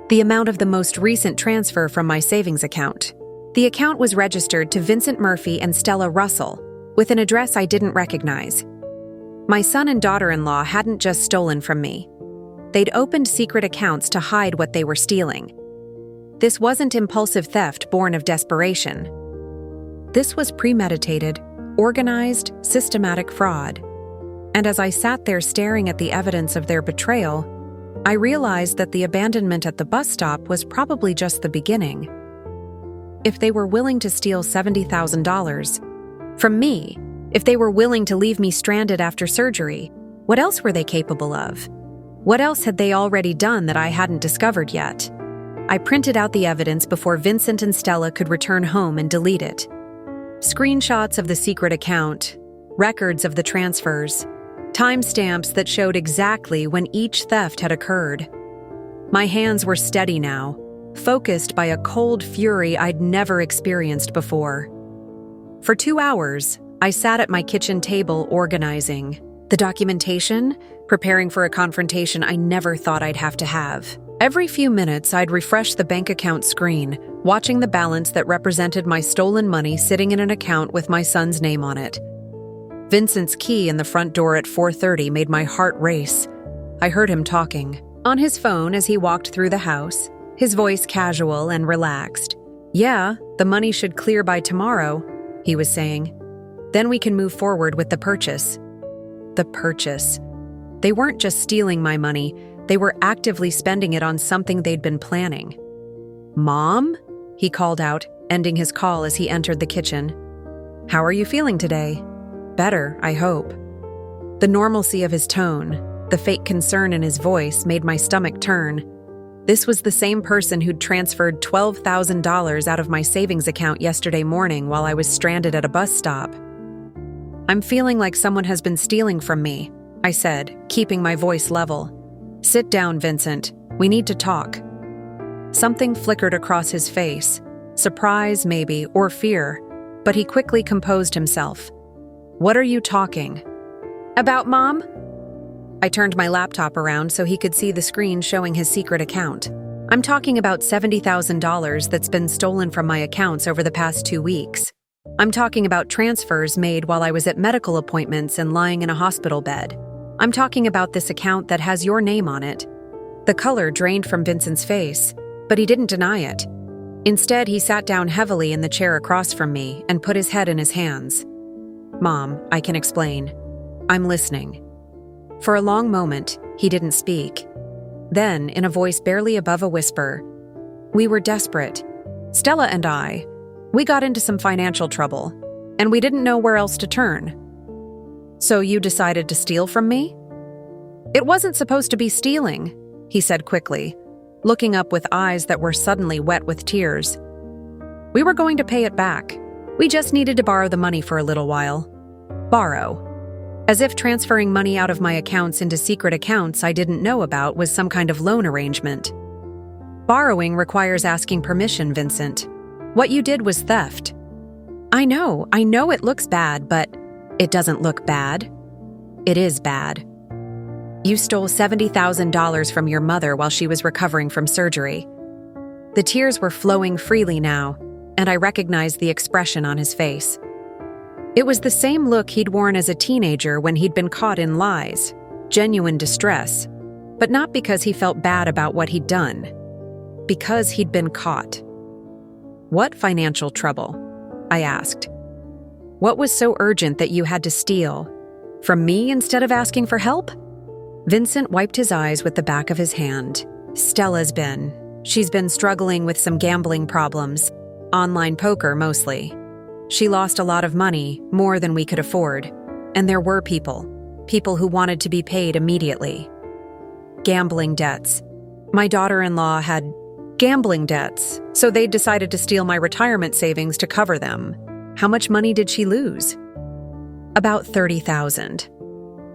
Speaker 1: The amount of the most recent transfer from my savings account. The account was registered to Vincent Murphy and Stella Russell, with an address I didn't recognize. My son and daughter-in-law hadn't just stolen from me. They'd opened secret accounts to hide what they were stealing. This wasn't impulsive theft born of desperation. This was premeditated, organized, systematic fraud. And as I sat there staring at the evidence of their betrayal, I realized that the abandonment at the bus stop was probably just the beginning. If they were willing to steal $70,000 from me, if they were willing to leave me stranded after surgery, what else were they capable of? What else had they already done that I hadn't discovered yet? I printed out the evidence before Vincent and Stella could return home and delete it. Screenshots of the secret account, records of the transfers, timestamps that showed exactly when each theft had occurred. My hands were steady now, focused by a cold fury I'd never experienced before. For 2 hours, I sat at my kitchen table organizing the documentation, preparing for a confrontation I never thought I'd have to have. Every few minutes, I'd refresh the bank account screen, watching the balance that represented my stolen money sitting in an account with my son's name on it. Vincent's key in the front door at 4:30 made my heart race. I heard him talking on his phone as he walked through the house, his voice casual and relaxed. "Yeah, the money should clear by tomorrow," he was saying. "Then we can move forward with the purchase." The purchase. They weren't just stealing my money, They were actively spending it on something they'd been planning. "Mom?" he called out, ending his call as he entered the kitchen. "How are you feeling today?" "Better, I hope." The normalcy of his tone, the fake concern in his voice, made my stomach turn. This was the same person who'd transferred $12,000 out of my savings account yesterday morning while I was stranded at a bus stop. "I'm feeling like someone has been stealing from me," I said, keeping my voice level. "Sit down, Vincent. We need to talk." Something flickered across his face, surprise maybe, or fear, but he quickly composed himself. "What are you talking about, Mom?" I turned my laptop around so he could see the screen showing his secret account. "I'm talking about $70,000 that's been stolen from my accounts over the past 2 weeks. I'm talking about transfers made while I was at medical appointments and lying in a hospital bed. I'm talking about this account that has your name on it." The color drained from Vincent's face, but he didn't deny it. Instead, he sat down heavily in the chair across from me and put his head in his hands. "Mom, I can explain. I'm listening." For a long moment, he didn't speak. Then, in a voice barely above a whisper, "We were desperate. Stella and I, we got into some financial trouble, and we didn't know where else to turn. So you decided to steal from me?" "It wasn't supposed to be stealing," he said quickly, looking up with eyes that were suddenly wet with tears. "We were going to pay it back. We just needed to borrow the money for a little while." Borrow. As if transferring money out of my accounts into secret accounts I didn't know about was some kind of loan arrangement. Borrowing requires asking permission, Vincent. What you did was theft. I know it looks bad, but it doesn't look bad. It is bad. You stole $70,000 from your mother while she was recovering from surgery. The tears were flowing freely now, and I recognized the expression on his face. It was the same look he'd worn as a teenager when he'd been caught in lies, genuine distress, but not because he felt bad about what he'd done, because he'd been caught. "What financial trouble?" I asked. "What was so urgent that you had to steal? From me instead of asking for help?" Vincent wiped his eyes with the back of his hand. She's been struggling with some gambling problems, online poker mostly. She lost a lot of money, more than we could afford, and there were people who wanted to be paid immediately. Gambling debts. My daughter-in-law had gambling debts, so they decided to steal my retirement savings to cover them. How much money did she lose? About $30,000.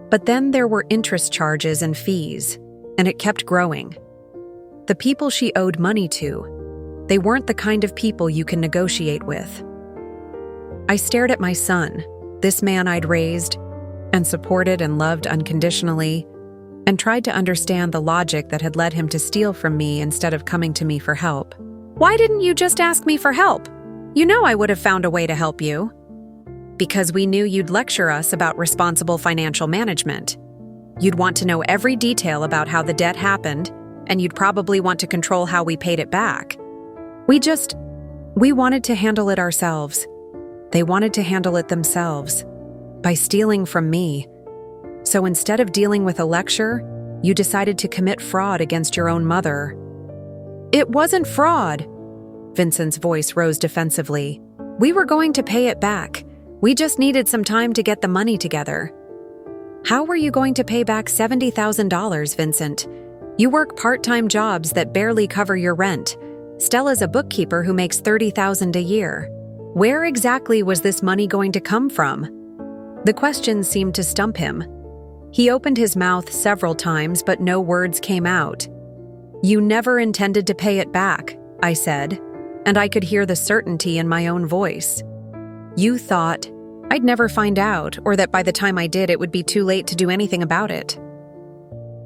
Speaker 1: But then there were interest charges and fees, and it kept growing. The people she owed money to, they weren't the kind of people you can negotiate with. I stared at my son, this man I'd raised and supported and loved unconditionally, and tried to understand the logic that had led him to steal from me instead of coming to me for help. "Why didn't you just ask me for help? You know I would have found a way to help you." "Because we knew you'd lecture us about responsible financial management. You'd want to know every detail about how the debt happened, and you'd probably want to control how we paid it back. We wanted to handle it ourselves. They wanted to handle it themselves, by stealing from me. So instead of dealing with a lecture, you decided to commit fraud against your own mother." "It wasn't fraud." Vincent's voice rose defensively. "We were going to pay it back. We just needed some time to get the money together." "How were you going to pay back $70,000, Vincent? You work part-time jobs that barely cover your rent. Stella's a bookkeeper who makes $30,000 a year. Where exactly was this money going to come from?" The question seemed to stump him. He opened his mouth several times, but no words came out. "You never intended to pay it back," I said, and I could hear the certainty in my own voice. "You thought I'd never find out, or that by the time I did, it would be too late to do anything about it."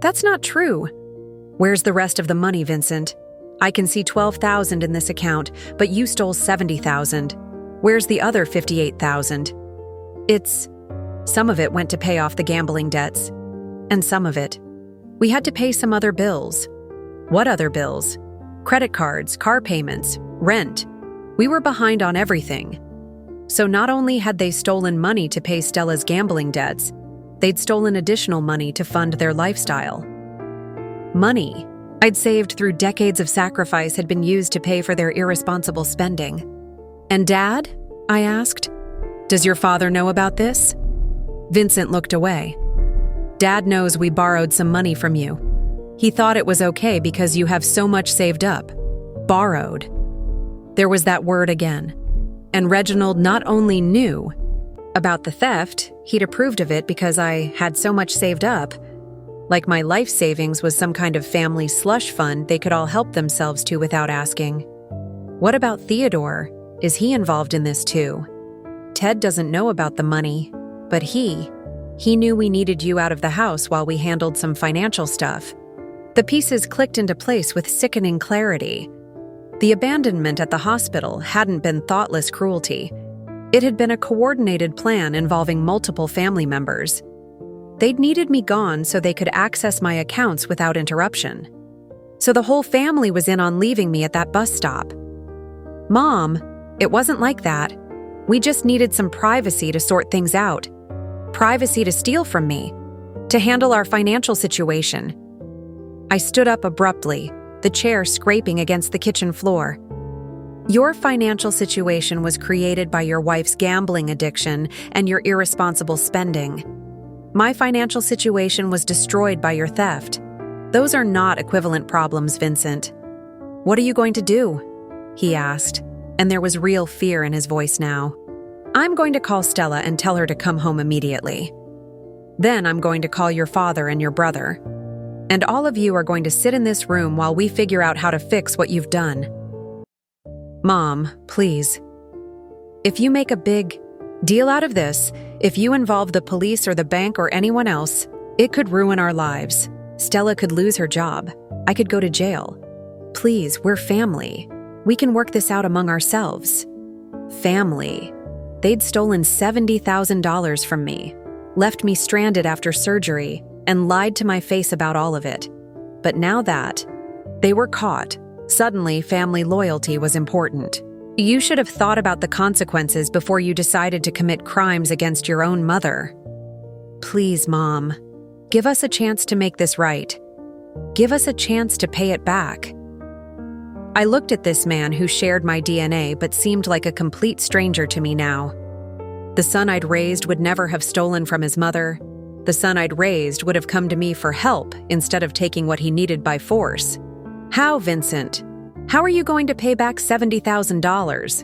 Speaker 1: "That's not true." "Where's the rest of the money, Vincent? I can see $12,000 in this account, but you stole $70,000. Where's the other $58,000? Some of it went to pay off the gambling debts. And some of it. We had to pay some other bills." "What other bills?" "Credit cards, car payments, rent. We were behind on everything." So not only had they stolen money to pay Stella's gambling debts, they'd stolen additional money to fund their lifestyle. Money I'd saved through decades of sacrifice had been used to pay for their irresponsible spending. "And Dad?" I asked. "Does your father know about this?" Vincent looked away. "Dad knows we borrowed some money from you. He thought it was okay because you have so much saved up." Borrowed. There was that word again. And Reginald not only knew about the theft, he'd approved of it because I had so much saved up. Like my life savings was some kind of family slush fund they could all help themselves to without asking. What about Theodore? Is he involved in this too? Ted doesn't know about the money, but he knew we needed you out of the house while we handled some financial stuff. The pieces clicked into place with sickening clarity. The abandonment at the hospital hadn't been thoughtless cruelty. It had been a coordinated plan involving multiple family members. They'd needed me gone so they could access my accounts without interruption. So the whole family was in on leaving me at that bus stop. "Mom, it wasn't like that. We just needed some privacy to sort things out. Privacy to steal from me, to handle our financial situation." I stood up abruptly, the chair scraping against the kitchen floor. "Your financial situation was created by your wife's gambling addiction and your irresponsible spending. My financial situation was destroyed by your theft. Those are not equivalent problems, Vincent." "What are you going to do?" he asked, and there was real fear in his voice now. "I'm going to call Stella and tell her to come home immediately. Then I'm going to call your father and your brother. And all of you are going to sit in this room while we figure out how to fix what you've done." "Mom, please. If you make a big deal out of this, if you involve the police or the bank or anyone else, it could ruin our lives. Stella could lose her job. I could go to jail. Please, we're family. We can work this out among ourselves." Family. They'd stolen $70,000 from me, left me stranded after surgery, and lied to my face about all of it. But now that they were caught, suddenly family loyalty was important. You should have thought about the consequences before you decided to commit crimes against your own mother. Please, Mom, give us a chance to make this right. Give us a chance to pay it back. I looked at this man who shared my DNA but seemed like a complete stranger to me now. The son I'd raised would never have stolen from his mother. The son I'd raised would have come to me for help instead of taking what he needed by force. How, Vincent? How are you going to pay back $70,000?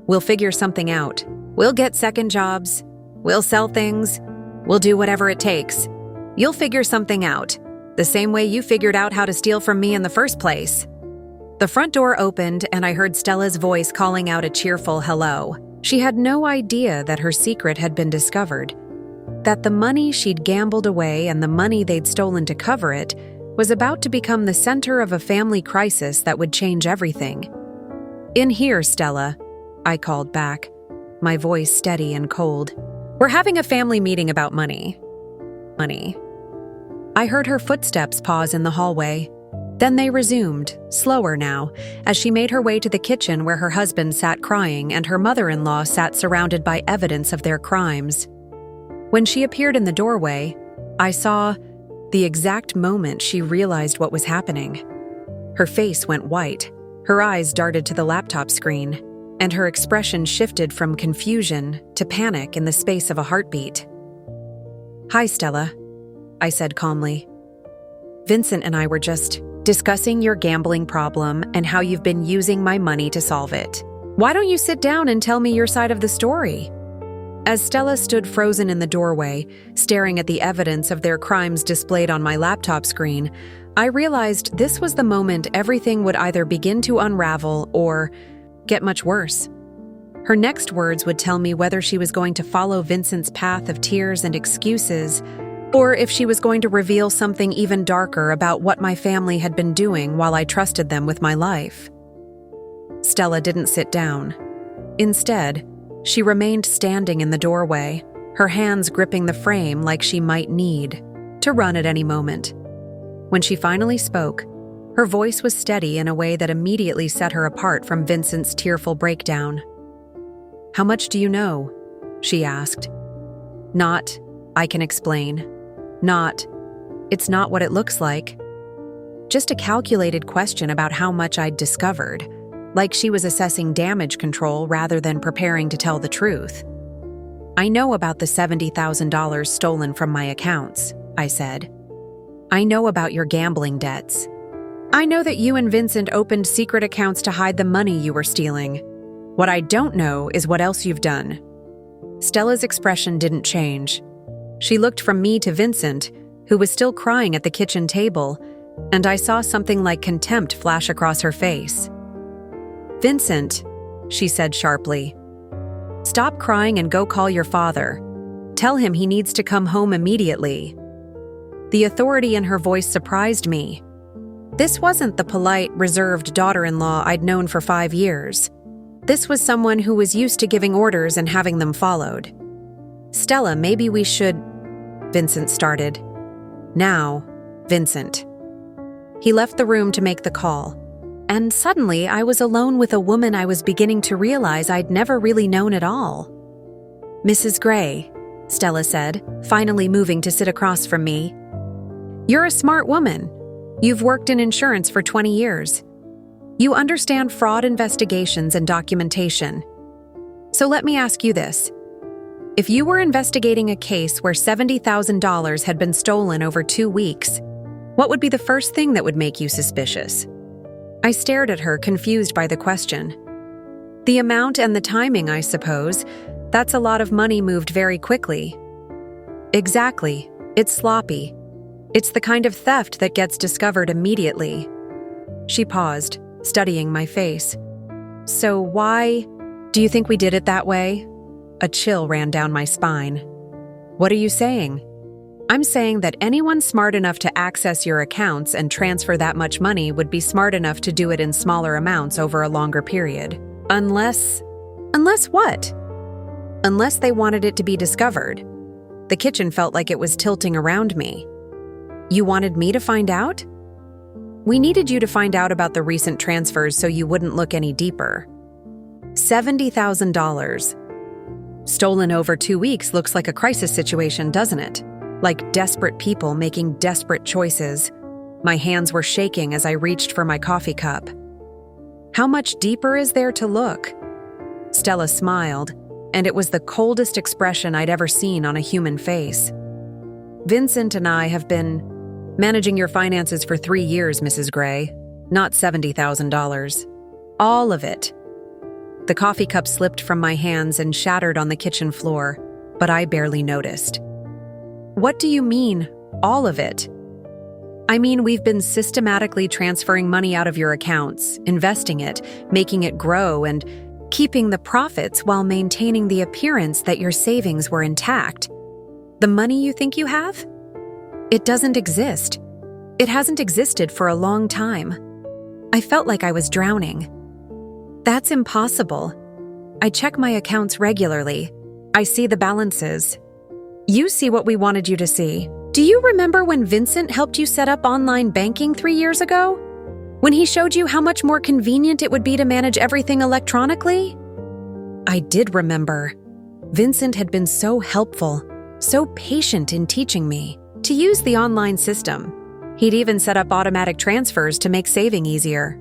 Speaker 1: We'll figure something out. We'll get second jobs. We'll sell things. We'll do whatever it takes. You'll figure something out, the same way you figured out how to steal from me in the first place. The front door opened and I heard Stella's voice calling out a cheerful hello. She had no idea that her secret had been discovered, that the money she'd gambled away and the money they'd stolen to cover it was about to become the center of a family crisis that would change everything. "In here, Stella," I called back, my voice steady and cold. "We're having a family meeting about money." Money. I heard her footsteps pause in the hallway. Then they resumed, slower now, as she made her way to the kitchen where her husband sat crying and her mother-in-law sat surrounded by evidence of their crimes. When she appeared in the doorway, I saw the exact moment she realized what was happening. Her face went white, her eyes darted to the laptop screen, and her expression shifted from confusion to panic in the space of a heartbeat. "Hi, Stella," I said calmly. "Vincent and I were just discussing your gambling problem and how you've been using my money to solve it. Why don't you sit down and tell me your side of the story?" As Stella stood frozen in the doorway, staring at the evidence of their crimes displayed on my laptop screen, I realized this was the moment everything would either begin to unravel or get much worse. Her next words would tell me whether she was going to follow Vincent's path of tears and excuses, or if she was going to reveal something even darker about what my family had been doing while I trusted them with my life. Stella didn't sit down. Instead, she remained standing in the doorway, her hands gripping the frame like she might need to run at any moment. When she finally spoke, her voice was steady in a way that immediately set her apart from Vincent's tearful breakdown. "How much do you know?" she asked. "Not, I can explain. Not, it's not what it looks like." Just a calculated question about how much I'd discovered, like she was assessing damage control rather than preparing to tell the truth. "I know about the $70,000 stolen from my accounts," I said. "I know about your gambling debts. I know that you and Vincent opened secret accounts to hide the money you were stealing. What I don't know is what else you've done." Stella's expression didn't change. She looked from me to Vincent, who was still crying at the kitchen table, and I saw something like contempt flash across her face. "Vincent," she said sharply, "stop crying and go call your father. Tell him he needs to come home immediately." The authority in her voice surprised me. This wasn't the polite, reserved daughter-in-law I'd known for 5 years. This was someone who was used to giving orders and having them followed. "Stella, maybe we should—" Vincent started. "Now, Vincent." He left the room to make the call, and suddenly I was alone with a woman I was beginning to realize I'd never really known at all. "Mrs. Gray," Stella said, finally moving to sit across from me. "You're a smart woman. You've worked in insurance for 20 years. You understand fraud investigations and documentation. So let me ask you this. If you were investigating a case where $70,000 had been stolen over 2 weeks, what would be the first thing that would make you suspicious?" I stared at her, confused by the question. "The amount and the timing, I suppose. That's a lot of money moved very quickly." "Exactly. It's sloppy. It's the kind of theft that gets discovered immediately." She paused, studying my face. "So why do you think we did it that way?" A chill ran down my spine. "What are you saying?" "I'm saying that anyone smart enough to access your accounts and transfer that much money would be smart enough to do it in smaller amounts over a longer period. Unless what? Unless they wanted it to be discovered." The kitchen felt like it was tilting around me. "You wanted me to find out?" "We needed you to find out about the recent transfers so you wouldn't look any deeper." $70,000. Stolen over 2 weeks looks like a crisis situation, doesn't it? Like desperate people making desperate choices. My hands were shaking as I reached for my coffee cup. "How much deeper is there to look?" Stella smiled, and it was the coldest expression I'd ever seen on a human face. "Vincent and I have been managing your finances for 3 years, Mrs. Gray. Not $70,000. All of it." The coffee cup slipped from my hands and shattered on the kitchen floor, but I barely noticed. "What do you mean, all of it?" "I mean, we've been systematically transferring money out of your accounts, investing it, making it grow, and keeping the profits while maintaining the appearance that your savings were intact. The money you think you have? It doesn't exist. It hasn't existed for a long time." I felt like I was drowning. "That's impossible. I check my accounts regularly. I see the balances. You see what we wanted you to see. Do you remember when Vincent helped you set up online banking 3 years ago? When he showed you how much more convenient it would be to manage everything electronically?" I did remember. Vincent had been so helpful, so patient in teaching me to use the online system. He'd even set up automatic transfers to make saving easier.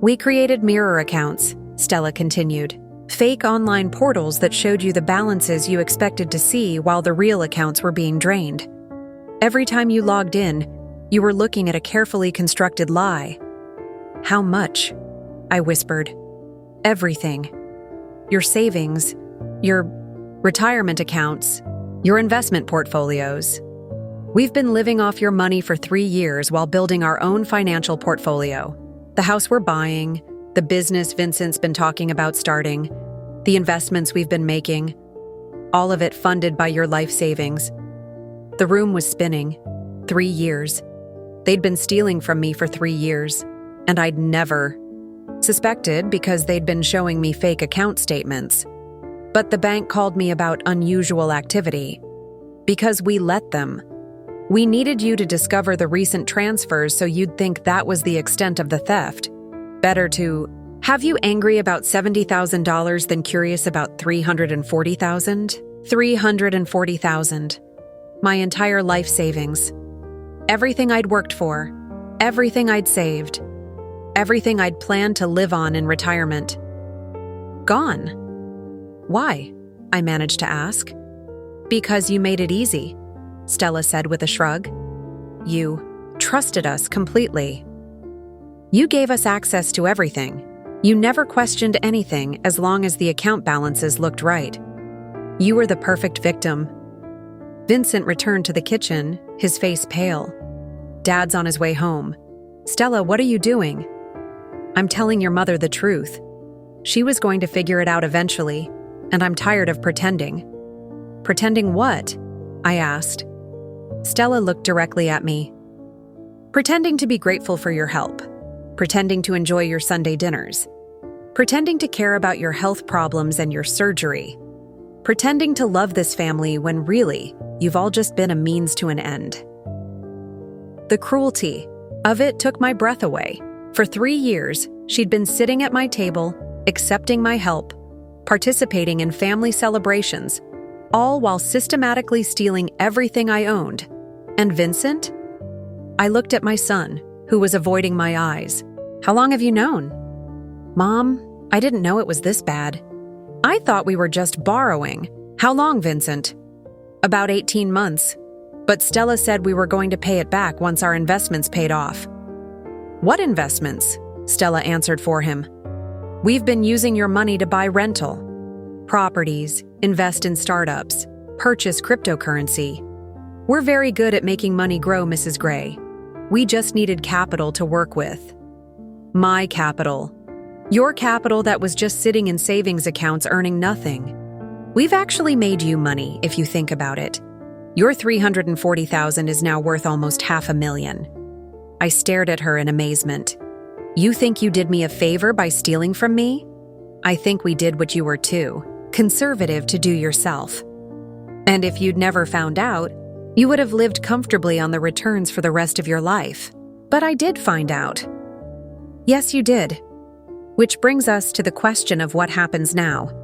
Speaker 1: "We created mirror accounts," Stella continued. "Fake online portals that showed you the balances you expected to see while the real accounts were being drained. Every time you logged in, you were looking at a carefully constructed lie." "How much?" I whispered. "Everything. Your savings, your retirement accounts, your investment portfolios. We've been living off your money for 3 years while building our own financial portfolio. The house we're buying, the business Vincent's been talking about starting, the investments we've been making, all of it funded by your life savings." The room was spinning. 3 years. They'd been stealing from me for 3 years, and I'd never suspected because they'd been showing me fake account statements. But the bank called me about unusual activity. Because we let them. "We needed you to discover the recent transfers so you'd think that was the extent of the theft. Better to have you angry about $70,000 than curious about $340,000? $340,000. My entire life savings. Everything I'd worked for. Everything I'd saved. Everything I'd planned to live on in retirement. Gone. Why? I managed to ask. Because you made it easy, Stella said with a shrug. You trusted us completely. You gave us access to everything. You never questioned anything as long as the account balances looked right. You were the perfect victim. Vincent returned to the kitchen, his face pale. Dad's on his way home. Stella, what are you doing? I'm telling your mother the truth. She was going to figure it out eventually, and I'm tired of pretending. Pretending what? I asked. Stella looked directly at me. Pretending to be grateful for your help. Pretending to enjoy your Sunday dinners. Pretending to care about your health problems and your surgery. Pretending to love this family when really, you've all just been a means to an end. The cruelty of it took my breath away. For 3 years, she'd been sitting at my table, accepting my help, participating in family celebrations, all while systematically stealing everything I owned. And Vincent? I looked at my son, who was avoiding my eyes. How long have you known? Mom, I didn't know it was this bad. I thought we were just borrowing. How long, Vincent? About 18 months. But Stella said we were going to pay it back once our investments paid off. What investments? Stella answered for him. We've been using your money to buy rental properties, invest in startups, purchase cryptocurrency. We're very good at making money grow, Mrs. Gray. We just needed capital to work with. My capital. Your capital that was just sitting in savings accounts earning nothing. We've actually made you money, if you think about it. Your $340,000 is now worth almost $500,000. I stared at her in amazement. You think you did me a favor by stealing from me? I think we did what you were too, conservative to do yourself. And if you'd never found out, you would have lived comfortably on the returns for the rest of your life. But I did find out. Yes, you did. Which brings us to the question of what happens now.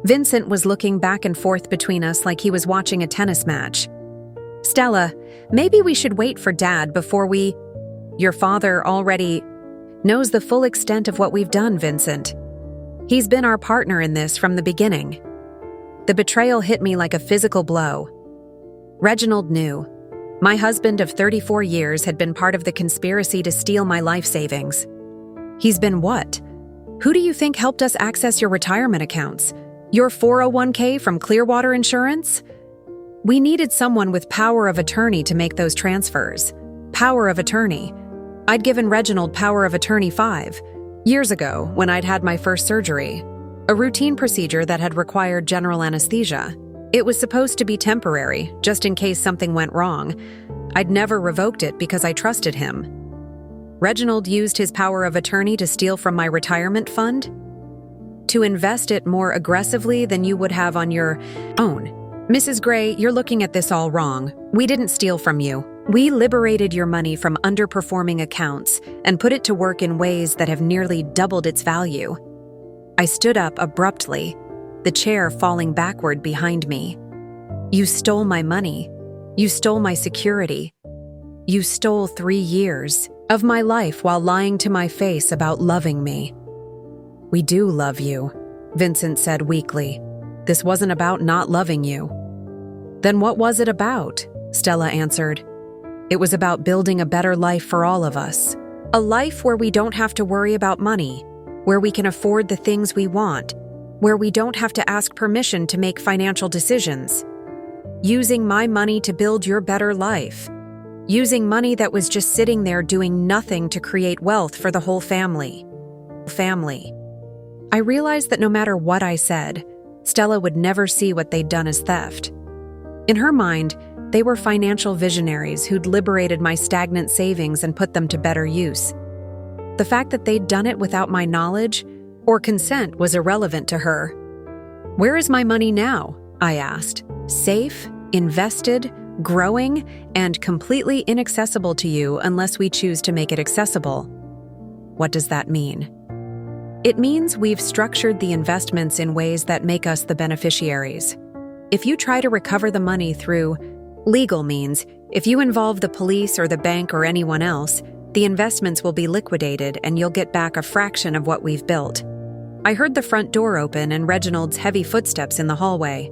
Speaker 1: Vincent was looking back and forth between us like he was watching a tennis match. Stella, maybe we should wait for Dad before we... Your father already knows the full extent of what we've done, Vincent. He's been our partner in this from the beginning. The betrayal hit me like a physical blow. Reginald knew. My husband of 34 years had been part of the conspiracy to steal my life savings. He's been what? Who do you think helped us access your retirement accounts? Your 401k from Clearwater Insurance? We needed someone with power of attorney to make those transfers. Power of attorney. I'd given Reginald power of attorney 5 years ago when I'd had my first surgery, a routine procedure that had required general anesthesia. It was supposed to be temporary, just in case something went wrong. I'd never revoked it because I trusted him. Reginald used his power of attorney to steal from my retirement fund? To invest it more aggressively than you would have on your own. Mrs. Gray, you're looking at this all wrong. We didn't steal from you. We liberated your money from underperforming accounts and put it to work in ways that have nearly doubled its value. I stood up abruptly, the chair falling backward behind me. You stole my money. You stole my security. You stole 3 years of my life while lying to my face about loving me. We do love you, Vincent said weakly. This wasn't about not loving you. Then what was it about? Stella answered. It was about building a better life for all of us. A life where we don't have to worry about money, where we can afford the things we want, where we don't have to ask permission to make financial decisions. Using my money to build your better life. Using money that was just sitting there doing nothing to create wealth for the whole family. I realized that no matter what I said, Stella would never see what they'd done as theft. In her mind, they were financial visionaries who'd liberated my stagnant savings and put them to better use. The fact that they'd done it without my knowledge or consent was irrelevant to her. Where is my money now? I asked. Safe, invested, growing, and completely inaccessible to you unless we choose to make it accessible. What does that mean? It means we've structured the investments in ways that make us the beneficiaries. If you try to recover the money through legal means, If you involve the police or the bank or anyone else, the investments will be liquidated and you'll get back a fraction of what we've built. I heard the front door open and Reginald's heavy footsteps in the hallway.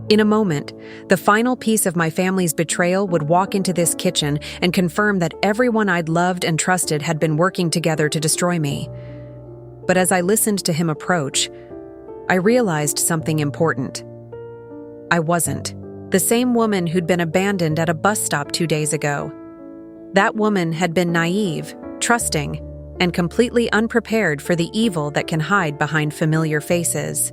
Speaker 1: In a moment, the final piece of my family's betrayal would walk into this kitchen and confirm that everyone I'd loved and trusted had been working together to destroy me. But as I listened to him approach, I realized something important. I wasn't the same woman who'd been abandoned at a bus stop 2 days ago. That woman had been naive, trusting, and completely unprepared for the evil that can hide behind familiar faces.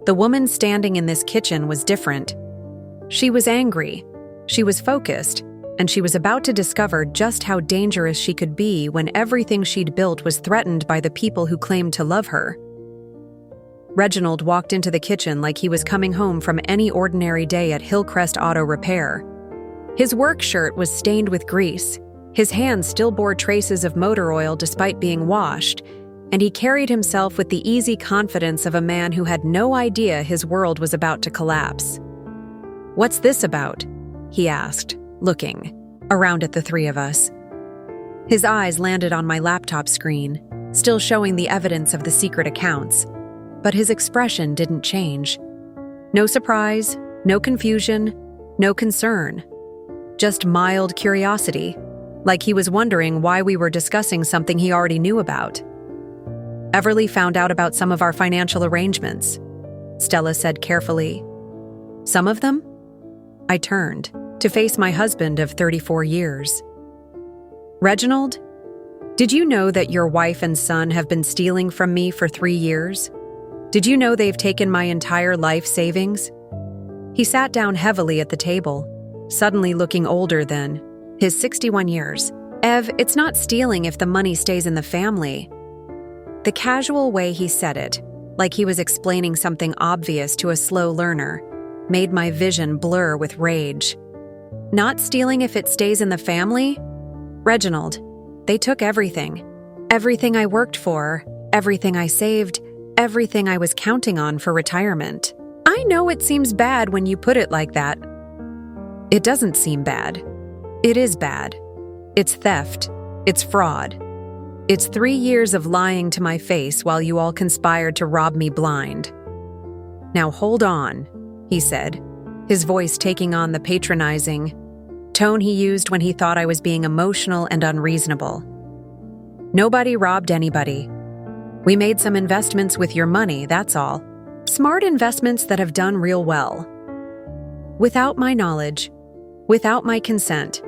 Speaker 1: The woman standing in this kitchen was different. She was angry, she was focused, and she was about to discover just how dangerous she could be when everything she'd built was threatened by the people who claimed to love her. Reginald walked into the kitchen like he was coming home from any ordinary day at Hillcrest Auto Repair. His work shirt was stained with grease, his hands still bore traces of motor oil despite being washed, and he carried himself with the easy confidence of a man who had no idea his world was about to collapse. "What's this about?" he asked, looking around at the three of us. His eyes landed on my laptop screen, still showing the evidence of the secret accounts, but his expression didn't change. No surprise, no confusion, no concern. Just mild curiosity, like he was wondering why we were discussing something he already knew about. "Everly found out about some of our financial arrangements," Stella said carefully. "Some of them?" I turned to face my husband of 34 years. "Reginald, did you know that your wife and son have been stealing from me for 3 years? Did you know they've taken my entire life savings?" He sat down heavily at the table, suddenly looking older than his 61 years. "Ev, it's not stealing if the money stays in the family." The casual way he said it, like he was explaining something obvious to a slow learner, made my vision blur with rage. "Not stealing if it stays in the family? Reginald, they took everything. Everything I worked for, everything I saved, everything I was counting on for retirement. I know it seems bad when you put it like that." "It doesn't seem bad. It is bad. It's theft. It's fraud. It's 3 years of lying to my face while you all conspired to rob me blind." "Now hold on," he said, his voice taking on the patronizing tone he used when he thought I was being emotional and unreasonable. "Nobody robbed anybody. We made some investments with your money, that's all. Smart investments that have done real well. Without my knowledge, without my consent.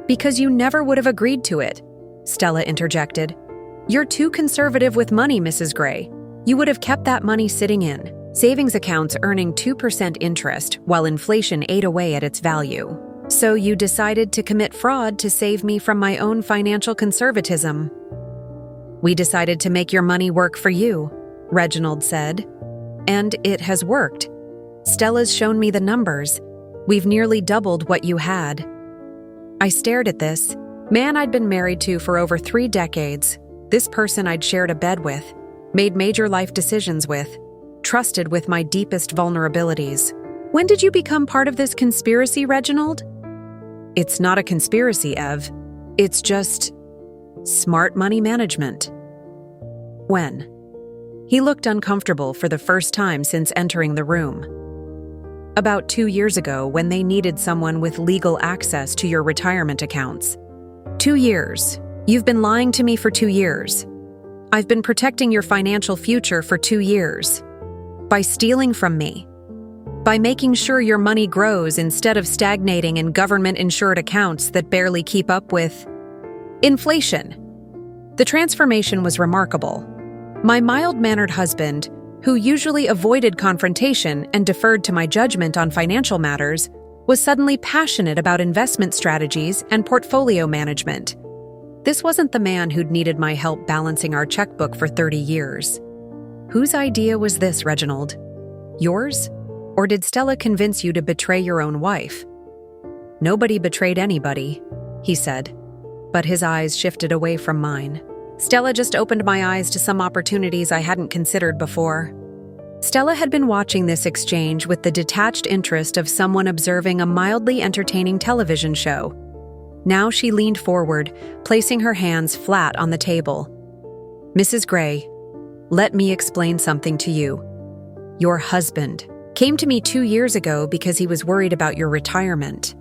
Speaker 1: Because you never would have agreed to it," Stella interjected. "You're too conservative with money, Mrs. Gray. You would have kept that money sitting in savings accounts earning 2% interest while inflation ate away at its value. So you decided to commit fraud to save me from my own financial conservatism." "We decided to make your money work for you," Reginald said. "And it has worked. Stella's shown me the numbers. We've nearly doubled what you had." I stared at this man I'd been married to for over 3 decades, this person I'd shared a bed with, made major life decisions with, trusted with my deepest vulnerabilities. "When did you become part of this conspiracy, Reginald?" "It's not a conspiracy, Ev. It's just smart money management." "When?" He looked uncomfortable for the first time since entering the room. "About 2 years ago, when they needed someone with legal access to your retirement accounts." 2 years. You've been lying to me for 2 years. I've been protecting your financial future for 2 years. By stealing from me. By making sure your money grows instead of stagnating in government-insured accounts that barely keep up with inflation. The transformation was remarkable. My mild-mannered husband, who usually avoided confrontation and deferred to my judgment on financial matters, was suddenly passionate about investment strategies and portfolio management. This wasn't the man who'd needed my help balancing our checkbook for 30 years. Whose idea was this, Reginald? Yours? Or did Stella convince you to betray your own wife? "Nobody betrayed anybody," he said, but his eyes shifted away from mine. "Stella just opened my eyes to some opportunities I hadn't considered before." Stella had been watching this exchange with the detached interest of someone observing a mildly entertaining television show. Now she leaned forward, placing her hands flat on the table. "Mrs. Gray, let me explain something to you. Your husband came to me 2 years ago because he was worried about your retirement.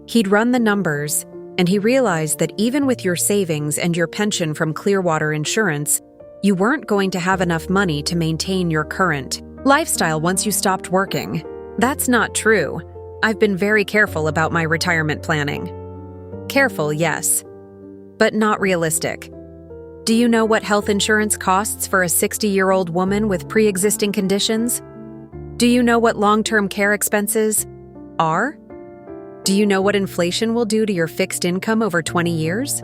Speaker 1: He'd run the numbers, and he realized that even with your savings and your pension from Clearwater Insurance, you weren't going to have enough money to maintain your current lifestyle once you stopped working. That's not true. I've been very careful about my retirement planning." Careful, yes, but not realistic. Do you know what health insurance costs for a 60-year-old woman with pre-existing conditions? Do you know what long-term care expenses are? Do you know what inflation will do to your fixed income over 20 years?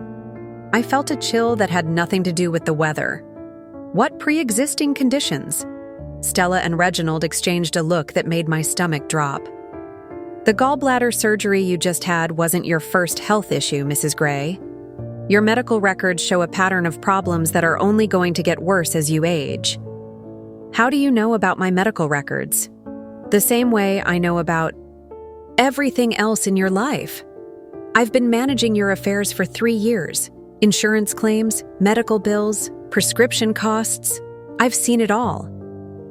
Speaker 1: I felt a chill that had nothing to do with the weather. What pre-existing conditions? Stella and Reginald exchanged a look that made my stomach drop. The gallbladder surgery you just had wasn't your first health issue, Mrs. Gray. Your medical records show a pattern of problems that are only going to get worse as you age. How do you know about my medical records? The same way I know about everything else in your life. I've been managing your affairs for 3 years. Insurance claims, medical bills, prescription costs. I've seen it all.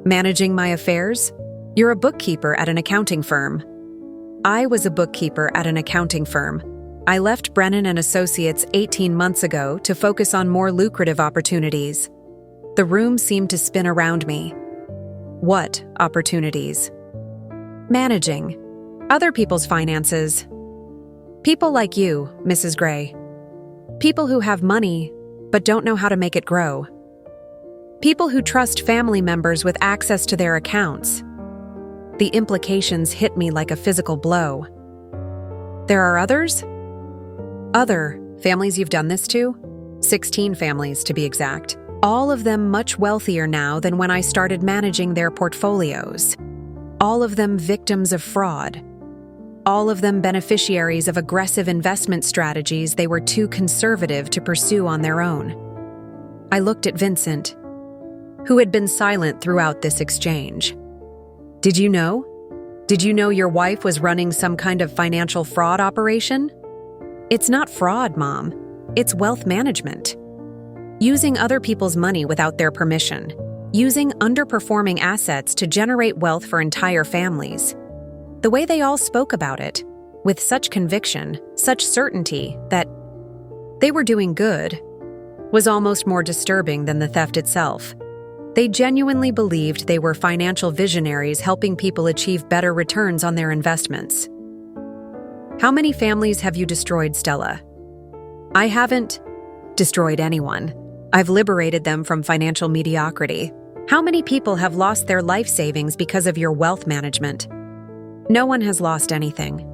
Speaker 1: Managing my affairs? You're a bookkeeper at an accounting firm. I was a bookkeeper at an accounting firm. I left Brennan and Associates 18 months ago to focus on more lucrative opportunities. The room seemed to spin around me. What opportunities? Managing other people's finances. People like you, Mrs. Gray. People who have money, but don't know how to make it grow. People who trust family members with access to their accounts. The implications hit me like a physical blow. There are others? Other families you've done this to? 16 families, to be exact. All of them much wealthier now than when I started managing their portfolios. All of them victims of fraud. All of them beneficiaries of aggressive investment strategies they were too conservative to pursue on their own. I looked at Vincent, who had been silent throughout this exchange. Did you know? Did you know your wife was running some kind of financial fraud operation? It's not fraud, Mom. It's wealth management. Using other people's money without their permission. Using underperforming assets to generate wealth for entire families. The way they all spoke about it, with such conviction, such certainty that they were doing good, was almost more disturbing than the theft itself. They genuinely believed they were financial visionaries helping people achieve better returns on their investments. How many families have you destroyed, Stella? I haven't destroyed anyone. I've liberated them from financial mediocrity. How many people have lost their life savings because of your wealth management? No one has lost anything.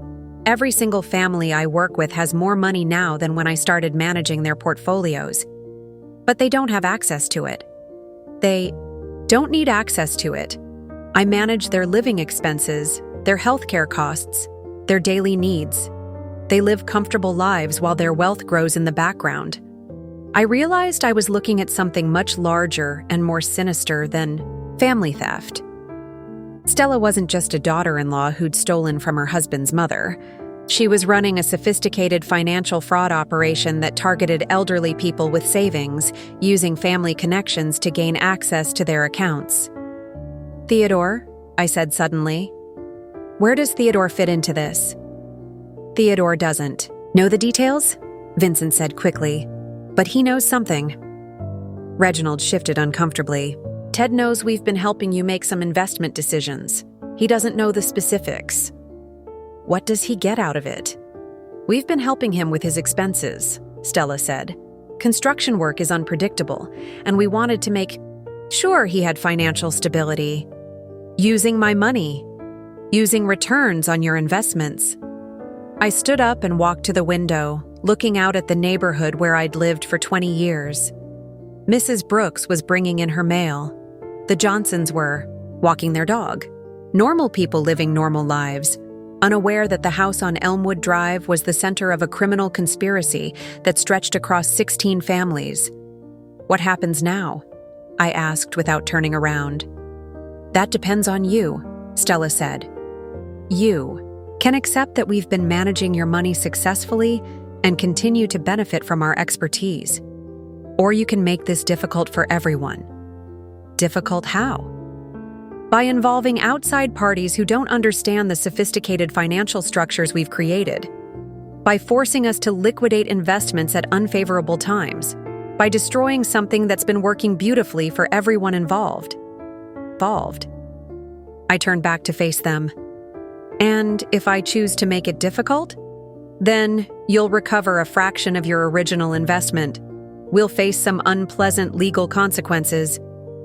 Speaker 1: Every single family I work with has more money now than when I started managing their portfolios. But they don't have access to it. They don't need access to it. I manage their living expenses, their healthcare costs, their daily needs. They live comfortable lives while their wealth grows in the background. I realized I was looking at something much larger and more sinister than family theft. Stella wasn't just a daughter-in-law who'd stolen from her husband's mother. She was running a sophisticated financial fraud operation that targeted elderly people with savings, using family connections to gain access to their accounts. Theodore, I said suddenly. Where does Theodore fit into this? Theodore doesn't. Know the details? Vincent said quickly. But he knows something. Reginald shifted uncomfortably. Ted knows we've been helping you make some investment decisions. He doesn't know the specifics. What does he get out of it? We've been helping him with his expenses, Stella said. Construction work is unpredictable, and we wanted to make sure he had financial stability. Using my money. Using returns on your investments. I stood up and walked to the window, looking out at the neighborhood where I'd lived for 20 years. Mrs. Brooks was bringing in her mail. The Johnsons were walking their dog. Normal people living normal lives, unaware that the house on Elmwood Drive was the center of a criminal conspiracy that stretched across 16 families. What happens now? I asked without turning around. That depends on you, Stella said. You can accept that we've been managing your money successfully and continue to benefit from our expertise. Or you can make this difficult for everyone. Difficult how? By involving outside parties who don't understand the sophisticated financial structures we've created. By forcing us to liquidate investments at unfavorable times. By destroying something that's been working beautifully for everyone involved. I turned back to face them. And if I choose to make it difficult, then you'll recover a fraction of your original investment. We'll face some unpleasant legal consequences,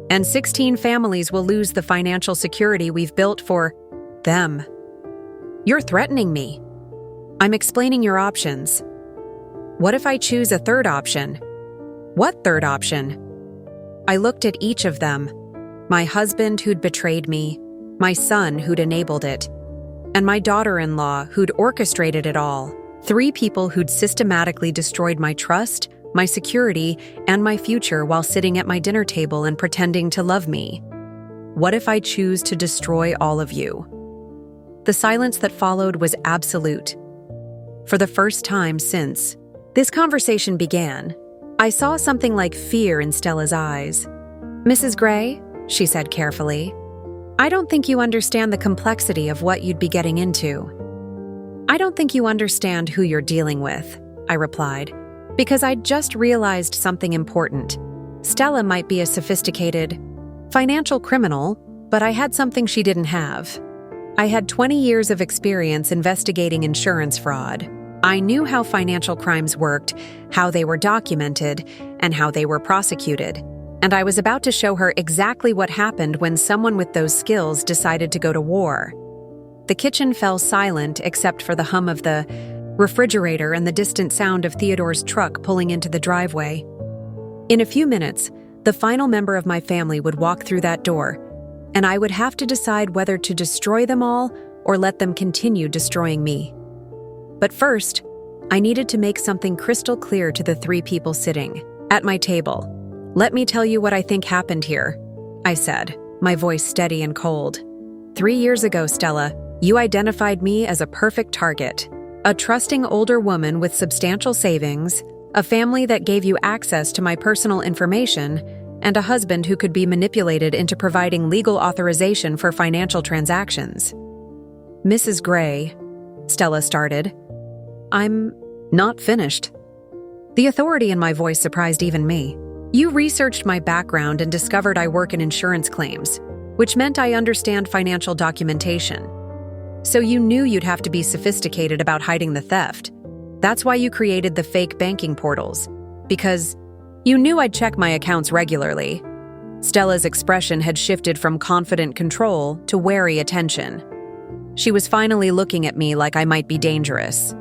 Speaker 1: and 16 families will lose the financial security we've built for them. You're threatening me. I'm explaining your options. What if I choose a third option? What third option? I looked at each of them. My husband who'd betrayed me, my son who'd enabled it, and my daughter-in-law who'd orchestrated it all. 3 people who'd systematically destroyed my trust, my security, and my future while sitting at my dinner table and pretending to love me. What if I choose to destroy all of you? The silence that followed was absolute. For the first time since this conversation began, I saw something like fear in Stella's eyes. "Mrs. Gray," she said carefully, "I don't think you understand the complexity of what you'd be getting into." "I don't think you understand who you're dealing with," I replied, because I'd just realized something important. Stella might be a sophisticated financial criminal, but I had something she didn't have. I had 20 years of experience investigating insurance fraud. I knew how financial crimes worked, how they were documented, and how they were prosecuted. And I was about to show her exactly what happened when someone with those skills decided to go to war. The kitchen fell silent except for the hum of the refrigerator and the distant sound of Theodore's truck pulling into the driveway. In a few minutes, the final member of my family would walk through that door, and I would have to decide whether to destroy them all or let them continue destroying me. But first, I needed to make something crystal clear to the 3 people sitting at my table. "Let me tell you what I think happened here," I said, my voice steady and cold. 3 years ago, Stella, you identified me as a perfect target. A trusting older woman with substantial savings, a family that gave you access to my personal information, and a husband who could be manipulated into providing legal authorization for financial transactions. "Mrs. Gray," Stella started. "I'm not finished." The authority in my voice surprised even me. "You researched my background and discovered I work in insurance claims, which meant I understand financial documentation. So you knew you'd have to be sophisticated about hiding the theft. That's why you created the fake banking portals, because you knew I'd check my accounts regularly." Stella's expression had shifted from confident control to wary attention. She was finally looking at me like I might be dangerous.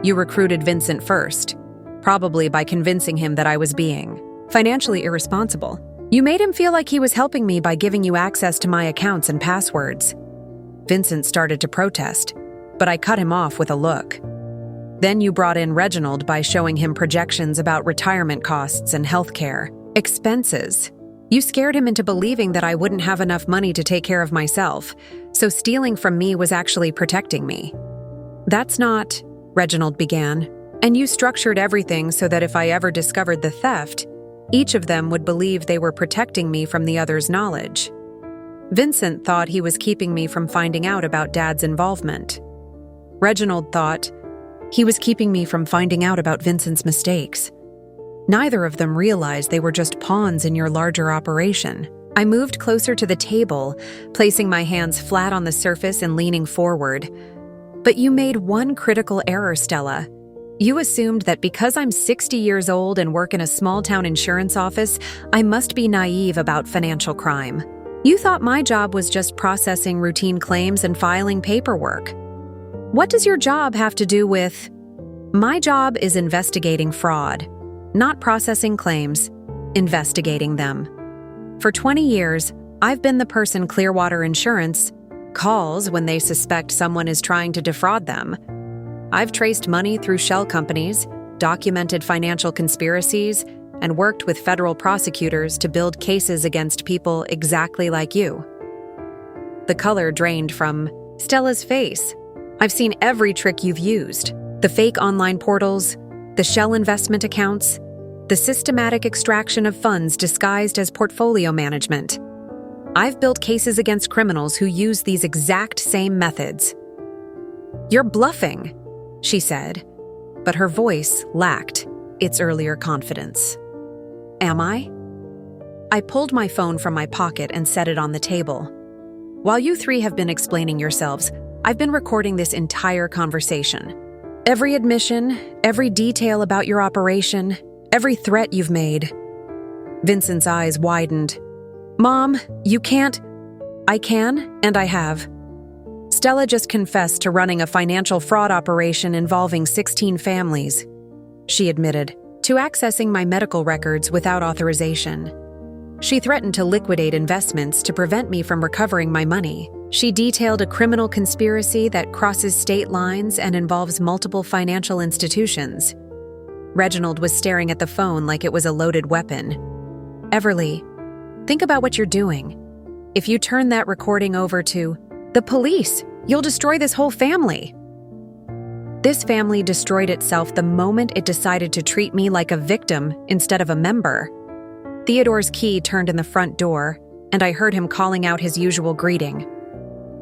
Speaker 1: "You recruited Vincent first, probably by convincing him that I was being financially irresponsible. You made him feel like he was helping me by giving you access to my accounts and passwords." Vincent started to protest, but I cut him off with a look. "Then you brought in Reginald by showing him projections about retirement costs and healthcare expenses. You scared him into believing that I wouldn't have enough money to take care of myself, so stealing from me was actually protecting me." "That's not," Reginald began, "and you structured everything so that if I ever discovered the theft, each of them would believe they were protecting me from the other's knowledge. Vincent thought he was keeping me from finding out about Dad's involvement. Reginald thought he was keeping me from finding out about Vincent's mistakes. Neither of them realized they were just pawns in your larger operation." I moved closer to the table, placing my hands flat on the surface and leaning forward. "But you made one critical error, Stella. You assumed that because I'm 60 years old and work in a small-town insurance office, I must be naive about financial crime. You thought my job was just processing routine claims and filing paperwork. What does your job have to do with... My job is investigating fraud, not processing claims, investigating them. For 20 years, I've been the person Clearwater Insurance calls when they suspect someone is trying to defraud them. I've traced money through shell companies, documented financial conspiracies, and worked with federal prosecutors to build cases against people exactly like you. The color drained from Stella's face. "I've seen every trick you've used. The fake online portals, the shell investment accounts, the systematic extraction of funds disguised as portfolio management. I've built cases against criminals who use these exact same methods." "You're bluffing," she said, but her voice lacked its earlier confidence. "Am I?" I pulled my phone from my pocket and set it on the table. "While you three have been explaining yourselves, I've been recording this entire conversation. Every admission, every detail about your operation, every threat you've made." Vincent's eyes widened. "Mom, you can't." "I can, and I have. Stella just confessed to running a financial fraud operation involving 16 families," she admitted, "to accessing my medical records without authorization. She threatened to liquidate investments to prevent me from recovering my money. She detailed a criminal conspiracy that crosses state lines and involves multiple financial institutions." Reginald was staring at the phone like it was a loaded weapon. "Everly, think about what you're doing. If you turn that recording over to the police, you'll destroy this whole family." "This family destroyed itself the moment it decided to treat me like a victim instead of a member." Theodore's key turned in the front door, and I heard him calling out his usual greeting.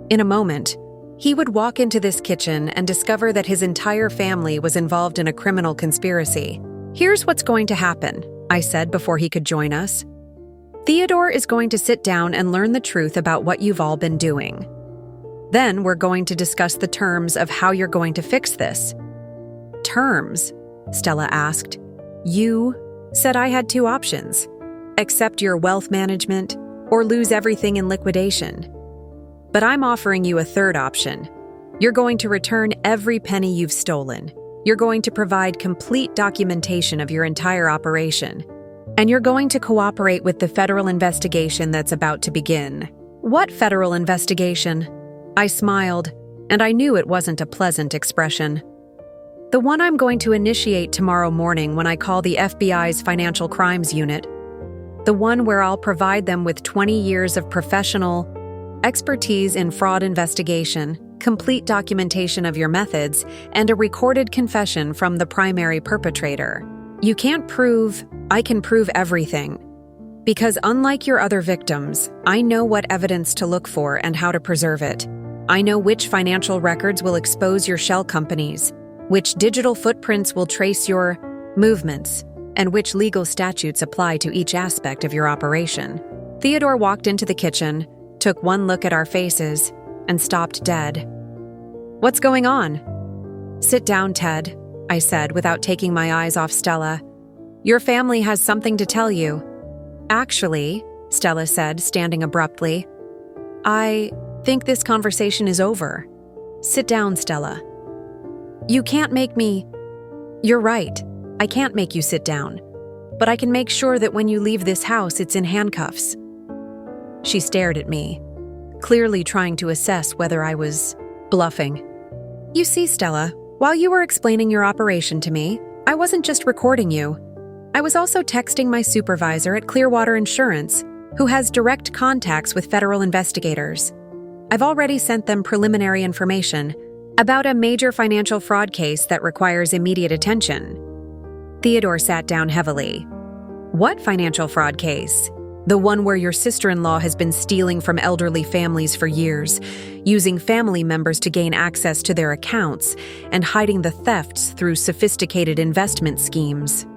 Speaker 1: In a moment, he would walk into this kitchen and discover that his entire family was involved in a criminal conspiracy. "Here's what's going to happen," I said before he could join us. "Theodore is going to sit down and learn the truth about what you've all been doing. Then we're going to discuss the terms of how you're going to fix this." "Terms?" Stella asked. "You said I had two options. Accept your wealth management or lose everything in liquidation. But I'm offering you a third option. You're going to return every penny you've stolen. You're going to provide complete documentation of your entire operation. And you're going to cooperate with the federal investigation that's about to begin." "What federal investigation?" I smiled, and I knew it wasn't a pleasant expression. "The one I'm going to initiate tomorrow morning when I call the FBI's Financial Crimes Unit. The one where I'll provide them with 20 years of professional expertise in fraud investigation, complete documentation of your methods, and a recorded confession from the primary perpetrator. You can't prove, I can prove everything. Because unlike your other victims, I know what evidence to look for and how to preserve it. I know which financial records will expose your shell companies, which digital footprints will trace your movements, and which legal statutes apply to each aspect of your operation." Theodore walked into the kitchen, took one look at our faces, and stopped dead. "What's going on?" "Sit down, Ted," I said without taking my eyes off Stella. "Your family has something to tell you." "Actually," Stella said, standing abruptly, "I think this conversation is over." "Sit down, Stella." "You can't make me—" "You're right. I can't make you sit down. But I can make sure that when you leave this house, it's in handcuffs." She stared at me, clearly trying to assess whether I was bluffing. "You see, Stella, while you were explaining your operation to me, I wasn't just recording you. I was also texting my supervisor at Clearwater Insurance, who has direct contacts with federal investigators. I've already sent them preliminary information about a major financial fraud case that requires immediate attention." Theodore sat down heavily. "What financial fraud case?" "The one where your sister-in-law has been stealing from elderly families for years, using family members to gain access to their accounts, and hiding the thefts through sophisticated investment schemes."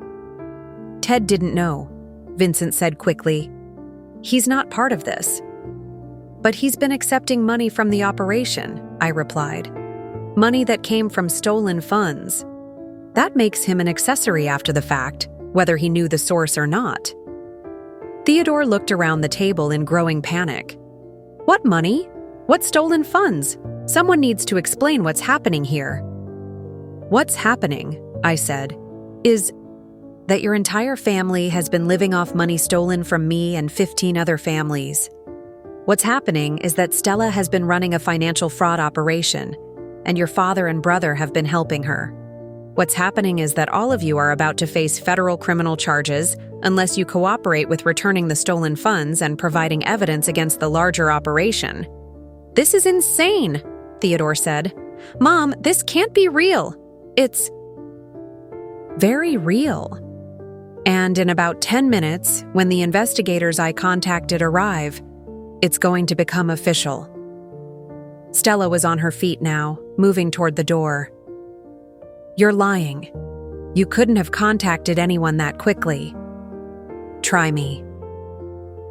Speaker 1: "Ted didn't know," Vincent said quickly. "He's not part of this." "But he's been accepting money from the operation," I replied. "Money that came from stolen funds. That makes him an accessory after the fact, whether he knew the source or not." Theodore looked around the table in growing panic. "What money? What stolen funds? Someone needs to explain what's happening here." "What's happening," I said, "is that your entire family has been living off money stolen from me and 15 other families. What's happening is that Stella has been running a financial fraud operation, and your father and brother have been helping her. What's happening is that all of you are about to face federal criminal charges unless you cooperate with returning the stolen funds and providing evidence against the larger operation." "This is insane," Theodore said. "Mom, this can't be real. It's very real." And in about 10 minutes, when the investigators I contacted arrive, it's going to become official. Stella was on her feet now, moving toward the door. "You're lying. You couldn't have contacted anyone that quickly. Try me."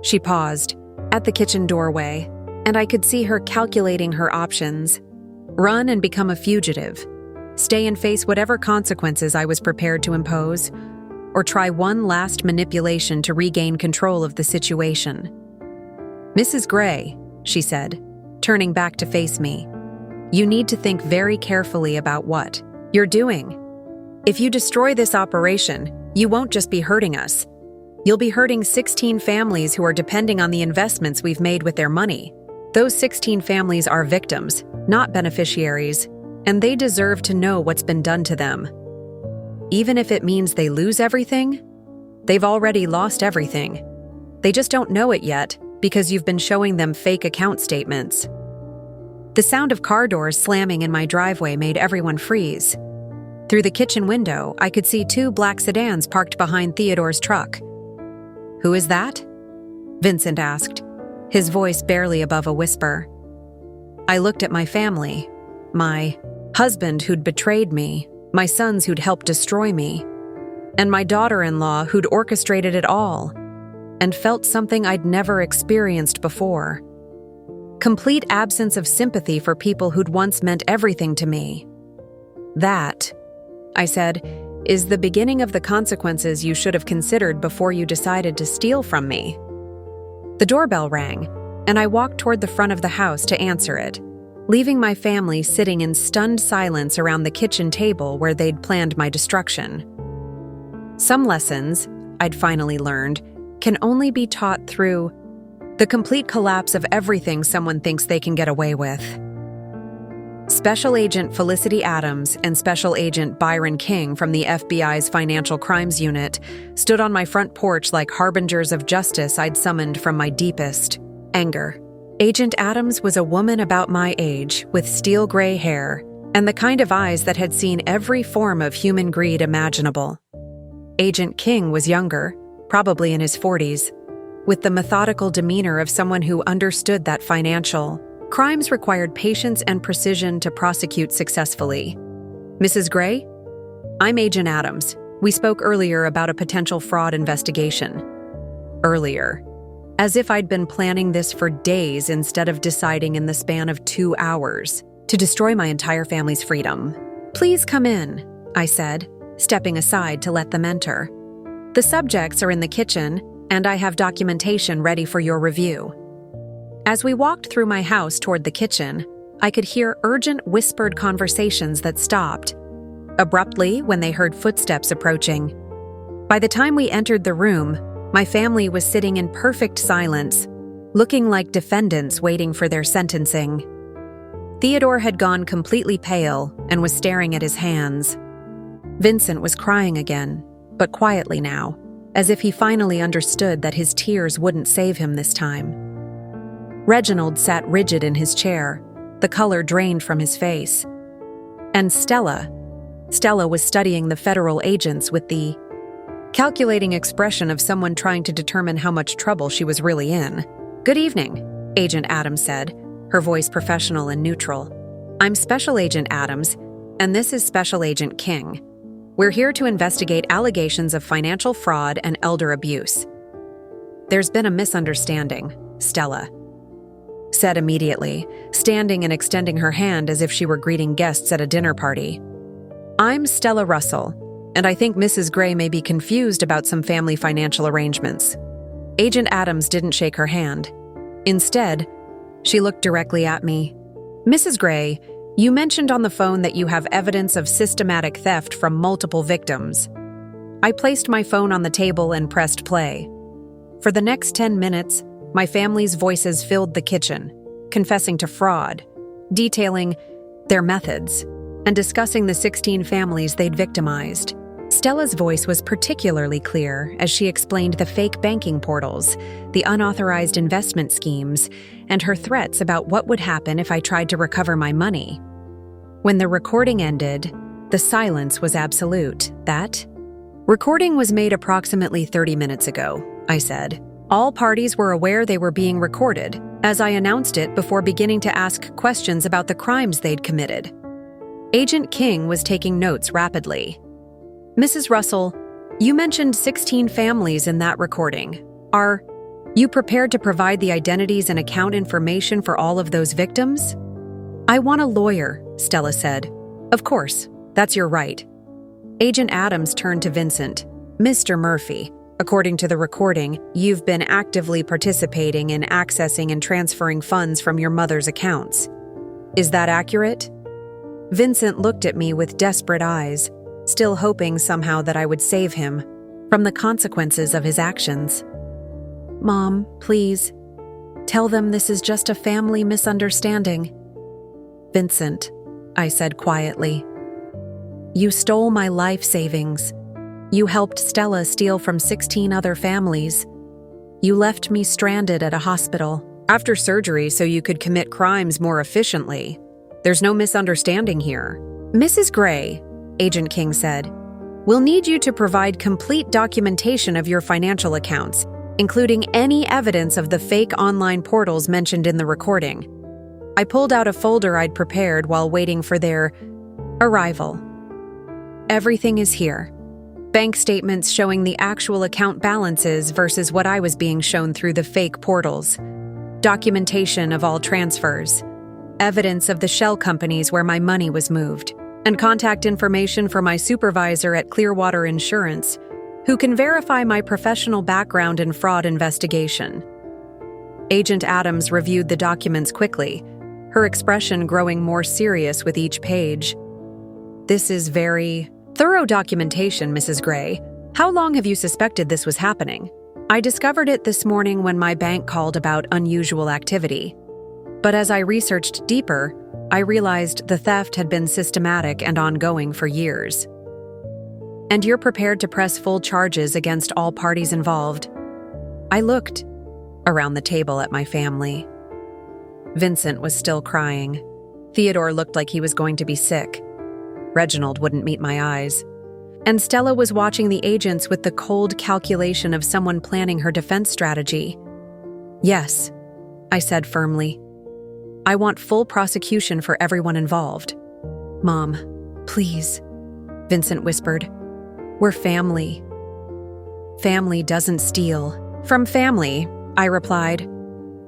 Speaker 1: She paused at the kitchen doorway, and I could see her calculating her options. Run and become a fugitive, stay and face whatever consequences I was prepared to impose, or try one last manipulation to regain control of the situation. "Mrs. Gray," she said, turning back to face me, "you need to think very carefully about what you're doing. If you destroy this operation, you won't just be hurting us. You'll be hurting 16 families who are depending on the investments we've made with their money. Those 16 families are victims, not beneficiaries, and they deserve to know what's been done to them. Even if it means they lose everything, they've already lost everything. They just don't know it yet because you've been showing them fake account statements." The sound of car doors slamming in my driveway made everyone freeze. Through the kitchen window, I could see 2 black sedans parked behind Theodore's truck. "Who is that?" Vincent asked, his voice barely above a whisper. I looked at my family, my husband who'd betrayed me, my sons who'd helped destroy me, and my daughter-in-law who'd orchestrated it all, and felt something I'd never experienced before. Complete absence of sympathy for people who'd once meant everything to me. "That," I said, "is the beginning of the consequences you should have considered before you decided to steal from me." The doorbell rang, and I walked toward the front of the house to answer it, leaving my family sitting in stunned silence around the kitchen table where they'd planned my destruction. Some lessons, I'd finally learned, can only be taught through the complete collapse of everything someone thinks they can get away with. Special Agent Felicity Adams and Special Agent Byron King from the FBI's Financial Crimes Unit stood on my front porch like harbingers of justice I'd summoned from my deepest anger. Agent Adams was a woman about my age, with steel gray hair, and the kind of eyes that had seen every form of human greed imaginable. Agent King was younger, probably in his 40s, with the methodical demeanor of someone who understood that financial crimes required patience and precision to prosecute successfully. "Mrs. Gray? I'm Agent Adams. We spoke earlier about a potential fraud investigation." Earlier. As if I'd been planning this for days instead of deciding in the span of 2 hours to destroy my entire family's freedom. "Please come in," I said, stepping aside to let them enter. "The subjects are in the kitchen, and I have documentation ready for your review." As we walked through my house toward the kitchen, I could hear urgent whispered conversations that stopped abruptly when they heard footsteps approaching. By the time we entered the room, my family was sitting in perfect silence, looking like defendants waiting for their sentencing. Theodore had gone completely pale and was staring at his hands. Vincent was crying again, but quietly now, as if he finally understood that his tears wouldn't save him this time. Reginald sat rigid in his chair, the color drained from his face. And Stella was studying the federal agents with the calculating expression of someone trying to determine how much trouble she was really in. "Good evening," Agent Adams said, her voice professional and neutral. "I'm Special Agent Adams, and this is Special Agent King. We're here to investigate allegations of financial fraud and elder abuse." "There's been a misunderstanding," Stella said immediately, standing and extending her hand as if she were greeting guests at a dinner party. "I'm Stella Russell, and I think Mrs. Gray may be confused about some family financial arrangements." Agent Adams didn't shake her hand. Instead, she looked directly at me. "Mrs. Gray, you mentioned on the phone that you have evidence of systematic theft from multiple victims." I placed my phone on the table and pressed play. For the next 10 minutes, my family's voices filled the kitchen, confessing to fraud, detailing their methods, and discussing the 16 families they'd victimized. Stella's voice was particularly clear as she explained the fake banking portals, the unauthorized investment schemes, and her threats about what would happen if I tried to recover my money. When the recording ended, the silence was absolute. That recording was made approximately 30 minutes ago, I said. All parties were aware they were being recorded, as I announced it before beginning to ask questions about the crimes they'd committed. Agent King was taking notes rapidly. Mrs. Russell, you mentioned 16 families in that recording. Are you prepared to provide the identities and account information for all of those victims? I want a lawyer, Stella said. Of course, that's your right. Agent Adams turned to Vincent. Mr. Murphy, according to the recording, you've been actively participating in accessing and transferring funds from your mother's accounts. Is that accurate? Vincent looked at me with desperate eyes, still hoping somehow that I would save him from the consequences of his actions. Mom, please, tell them this is just a family misunderstanding. Vincent, I said quietly, you stole my life savings. You helped Stella steal from 16 other families. You left me stranded at a hospital after surgery so you could commit crimes more efficiently. There's no misunderstanding here. Mrs. Gray, Agent King said, we'll need you to provide complete documentation of your financial accounts, including any evidence of the fake online portals mentioned in the recording. I pulled out a folder I'd prepared while waiting for their arrival. Everything is here. Bank statements showing the actual account balances versus what I was being shown through the fake portals. Documentation of all transfers. Evidence of the shell companies where my money was moved. And contact information for my supervisor at Clearwater Insurance, who can verify my professional background in fraud investigation. Agent Adams reviewed the documents quickly, her expression growing more serious with each page. This is very thorough documentation, Mrs. Gray. How long have you suspected this was happening? I discovered it this morning when my bank called about unusual activity. But as I researched deeper, I realized the theft had been systematic and ongoing for years. And you're prepared to press full charges against all parties involved. I looked around the table at my family. Vincent was still crying. Theodore looked like he was going to be sick. Reginald wouldn't meet my eyes. And Stella was watching the agents with the cold calculation of someone planning her defense strategy. Yes, I said firmly. I want full prosecution for everyone involved. Mom, please, Vincent whispered. We're family. Family doesn't steal. From family, I replied.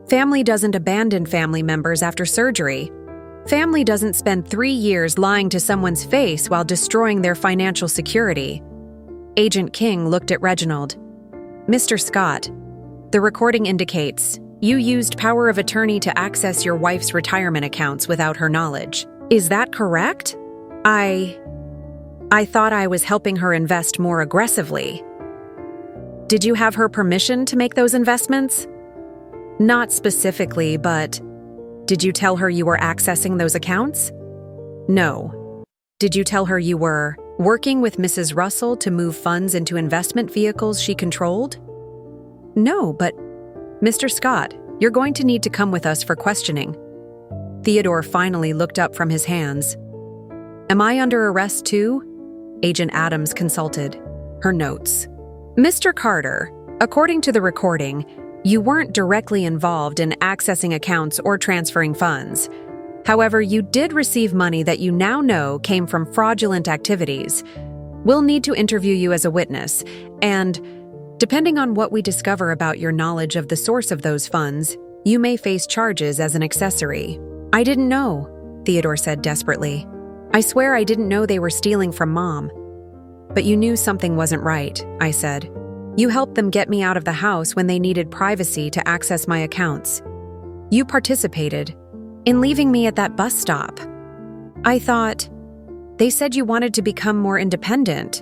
Speaker 1: Family doesn't abandon family members after surgery. Family doesn't spend 3 years lying to someone's face while destroying their financial security. Agent King looked at Reginald. Mr. Scott, the recording indicates you used power of attorney to access your wife's retirement accounts without her knowledge. Is that correct? I thought I was helping her invest more aggressively. Did you have her permission to make those investments? Not specifically, but did you tell her you were accessing those accounts? No. Did you tell her you were working with Mrs. Russell to move funds into investment vehicles she controlled? No, but Mr. Scott, you're going to need to come with us for questioning. Theodore finally looked up from his hands. Am I under arrest too? Agent Adams consulted her notes. Mr. Carter, according to the recording, you weren't directly involved in accessing accounts or transferring funds. However, you did receive money that you now know came from fraudulent activities. We'll need to interview you as a witness, and depending on what we discover about your knowledge of the source of those funds, you may face charges as an accessory. I didn't know, Theodore said desperately. I swear I didn't know they were stealing from Mom. But you knew something wasn't right, I said. You helped them get me out of the house when they needed privacy to access my accounts. You participated in leaving me at that bus stop. I thought, they said you wanted to become more independent.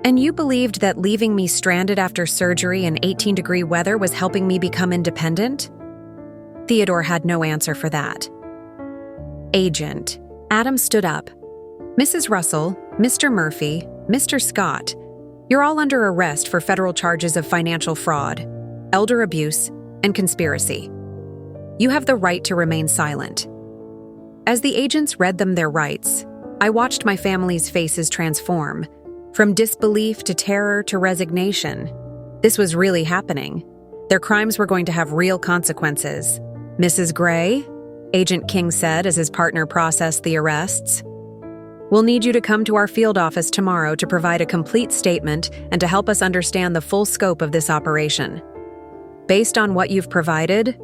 Speaker 1: And you believed that leaving me stranded after surgery in 18-degree weather was helping me become independent? Theodore had no answer for that. Agent. Adam stood up. Mrs. Russell, Mr. Murphy, "Mr. Scott, you're all under arrest for federal charges of financial fraud, elder abuse, and conspiracy. You have the right to remain silent." As the agents read them their rights, I watched my family's faces transform, from disbelief to terror to resignation. This was really happening. Their crimes were going to have real consequences. "Mrs. Gray," Agent King said as his partner processed the arrests, "we'll need you to come to our field office tomorrow to provide a complete statement and to help us understand the full scope of this operation. Based on what you've provided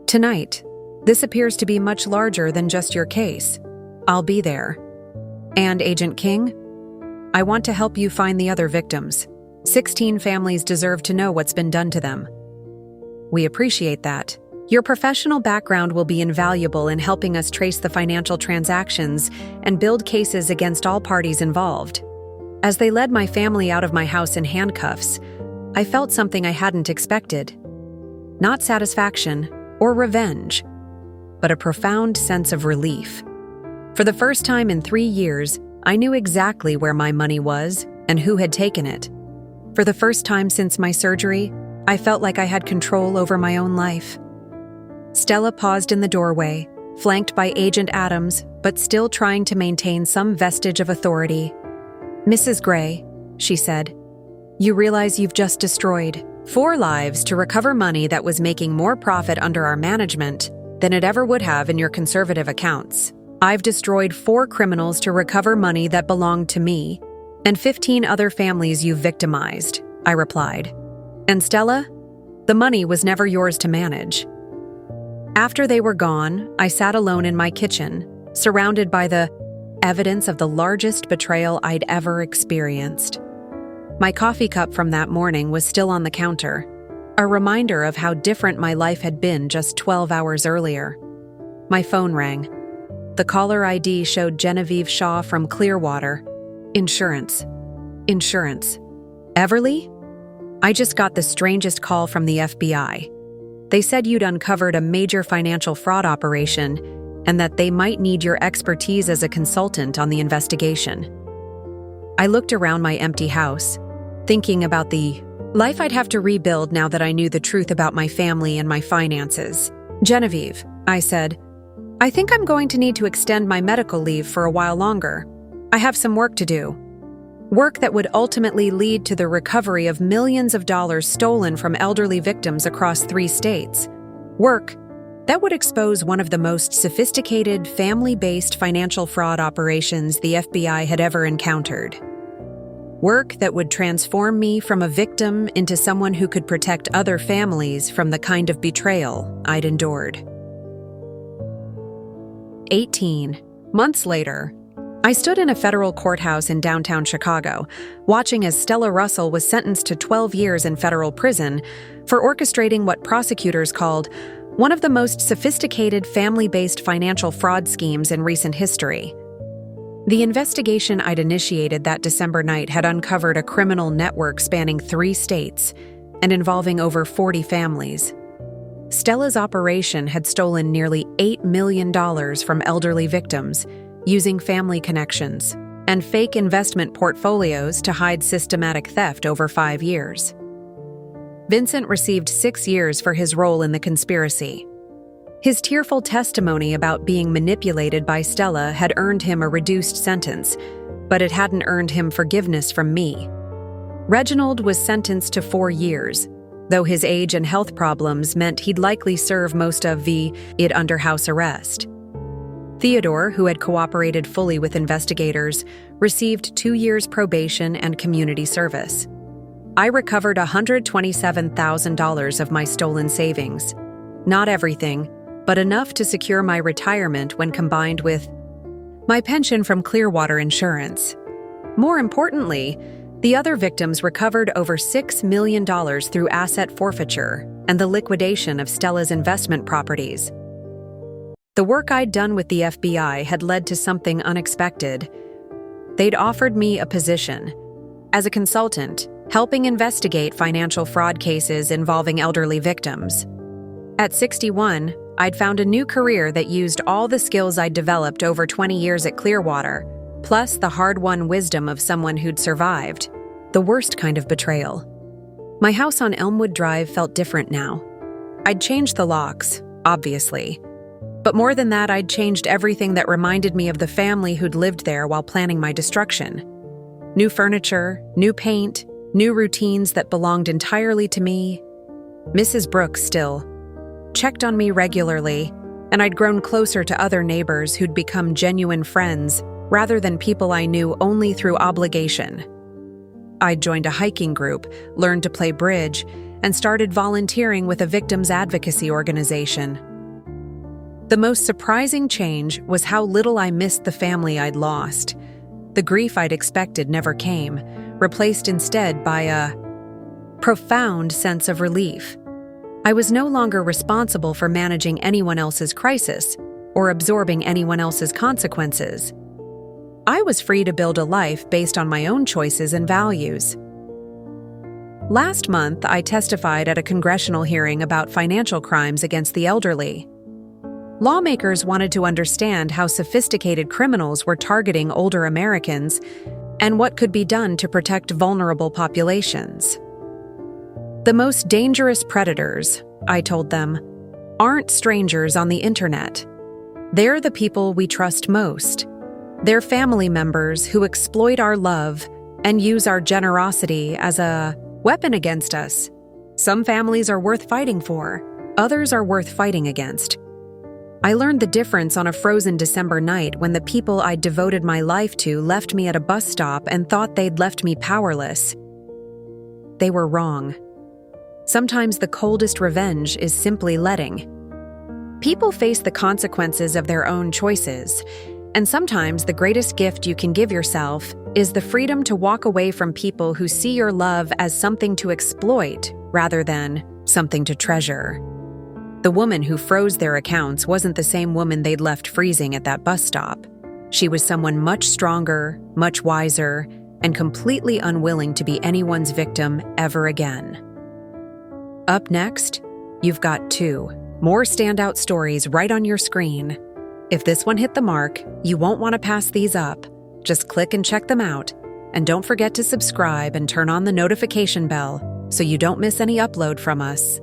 Speaker 1: tonight, this appears to be much larger than just your case. I'll be there. And Agent King, I want to help you find the other victims. 16 families deserve to know what's been done to them." "We appreciate that. Your professional background will be invaluable in helping us trace the financial transactions and build cases against all parties involved." As they led my family out of my house in handcuffs, I felt something I hadn't expected. Not satisfaction or revenge, but a profound sense of relief. For the first time in 3 years, I knew exactly where my money was and who had taken it. For the first time since my surgery, I felt like I had control over my own life. Stella paused in the doorway, flanked by Agent Adams, but still trying to maintain some vestige of authority. "Mrs. Gray," she said, "you realize you've just destroyed 4 lives to recover money that was making more profit under our management than it ever would have in your conservative accounts. I've destroyed 4 criminals to recover money that belonged to me, and 15 other families you've victimized," I replied. "And Stella, the money was never yours to manage." After they were gone, I sat alone in my kitchen, surrounded by the evidence of the largest betrayal I'd ever experienced. My coffee cup from that morning was still on the counter, a reminder of how different my life had been just 12 hours earlier. My phone rang. The caller ID showed Genevieve Shaw from Clearwater. Insurance. "Everly? I just got the strangest call from the FBI. They said you'd uncovered a major financial fraud operation and that they might need your expertise as a consultant on the investigation." I looked around my empty house, thinking about the life I'd have to rebuild now that I knew the truth about my family and my finances. "Genevieve," I said, "I think I'm going to need to extend my medical leave for a while longer. I have some work to do. Work that would ultimately lead to the recovery of millions of dollars stolen from elderly victims across 3 states. Work that would expose one of the most sophisticated, family-based financial fraud operations the FBI had ever encountered. Work that would transform me from a victim into someone who could protect other families from the kind of betrayal I'd endured." 18 months later, I stood in a federal courthouse in downtown Chicago, watching as Stella Russell was sentenced to 12 years in federal prison for orchestrating what prosecutors called one of the most sophisticated family-based financial fraud schemes in recent history. The investigation I'd initiated that December night had uncovered a criminal network spanning 3 states and involving over 40 families. Stella's operation had stolen nearly $8 million from elderly victims, using family connections and fake investment portfolios to hide systematic theft over 5 years. Vincent received 6 years for his role in the conspiracy. His tearful testimony about being manipulated by Stella had earned him a reduced sentence, but it hadn't earned him forgiveness from me. Reginald was sentenced to 4 years, though his age and health problems meant he'd likely serve most of it under house arrest. Theodore, who had cooperated fully with investigators, received 2 years probation and community service. I recovered $127,000 of my stolen savings. Not everything, but enough to secure my retirement when combined with my pension from Clearwater Insurance. More importantly, the other victims recovered over $6 million through asset forfeiture and the liquidation of Stella's investment properties. The work I'd done with the FBI had led to something unexpected. They'd offered me a position as a consultant, helping investigate financial fraud cases involving elderly victims. At 61, I'd found a new career that used all the skills I'd developed over 20 years at Clearwater, plus the hard-won wisdom of someone who'd survived. The worst kind of betrayal. My house on Elmwood Drive felt different now. I'd changed the locks, obviously. But more than that, I'd changed everything that reminded me of the family who'd lived there while planning my destruction. New furniture, new paint, new routines that belonged entirely to me. Mrs. Brooks still checked on me regularly, and I'd grown closer to other neighbors who'd become genuine friends rather than people I knew only through obligation. I'd joined a hiking group, learned to play bridge, and started volunteering with a victims advocacy organization. The most surprising change was how little I missed the family I'd lost. The grief I'd expected never came, replaced instead by a profound sense of relief. I was no longer responsible for managing anyone else's crisis or absorbing anyone else's consequences. I was free to build a life based on my own choices and values. Last month, I testified at a congressional hearing about financial crimes against the elderly. Lawmakers wanted to understand how sophisticated criminals were targeting older Americans and what could be done to protect vulnerable populations. The most dangerous predators, I told them, aren't strangers on the internet. They're the people we trust most. They're family members who exploit our love and use our generosity as a weapon against us. Some families are worth fighting for, others are worth fighting against. I learned the difference on a frozen December night when the people I'd devoted my life to left me at a bus stop and thought they'd left me powerless. They were wrong. Sometimes the coldest revenge is simply letting. People face the consequences of their own choices, and sometimes the greatest gift you can give yourself is the freedom to walk away from people who see your love as something to exploit rather than something to treasure. The woman who froze their accounts wasn't the same woman they'd left freezing at that bus stop. She was someone much stronger, much wiser, and completely unwilling to be anyone's victim ever again. Up next, you've got 2 more standout stories right on your screen. If this one hit the mark, you won't want to pass these up. Just click and check them out. And don't forget to subscribe and turn on the notification bell so you don't miss any upload from us.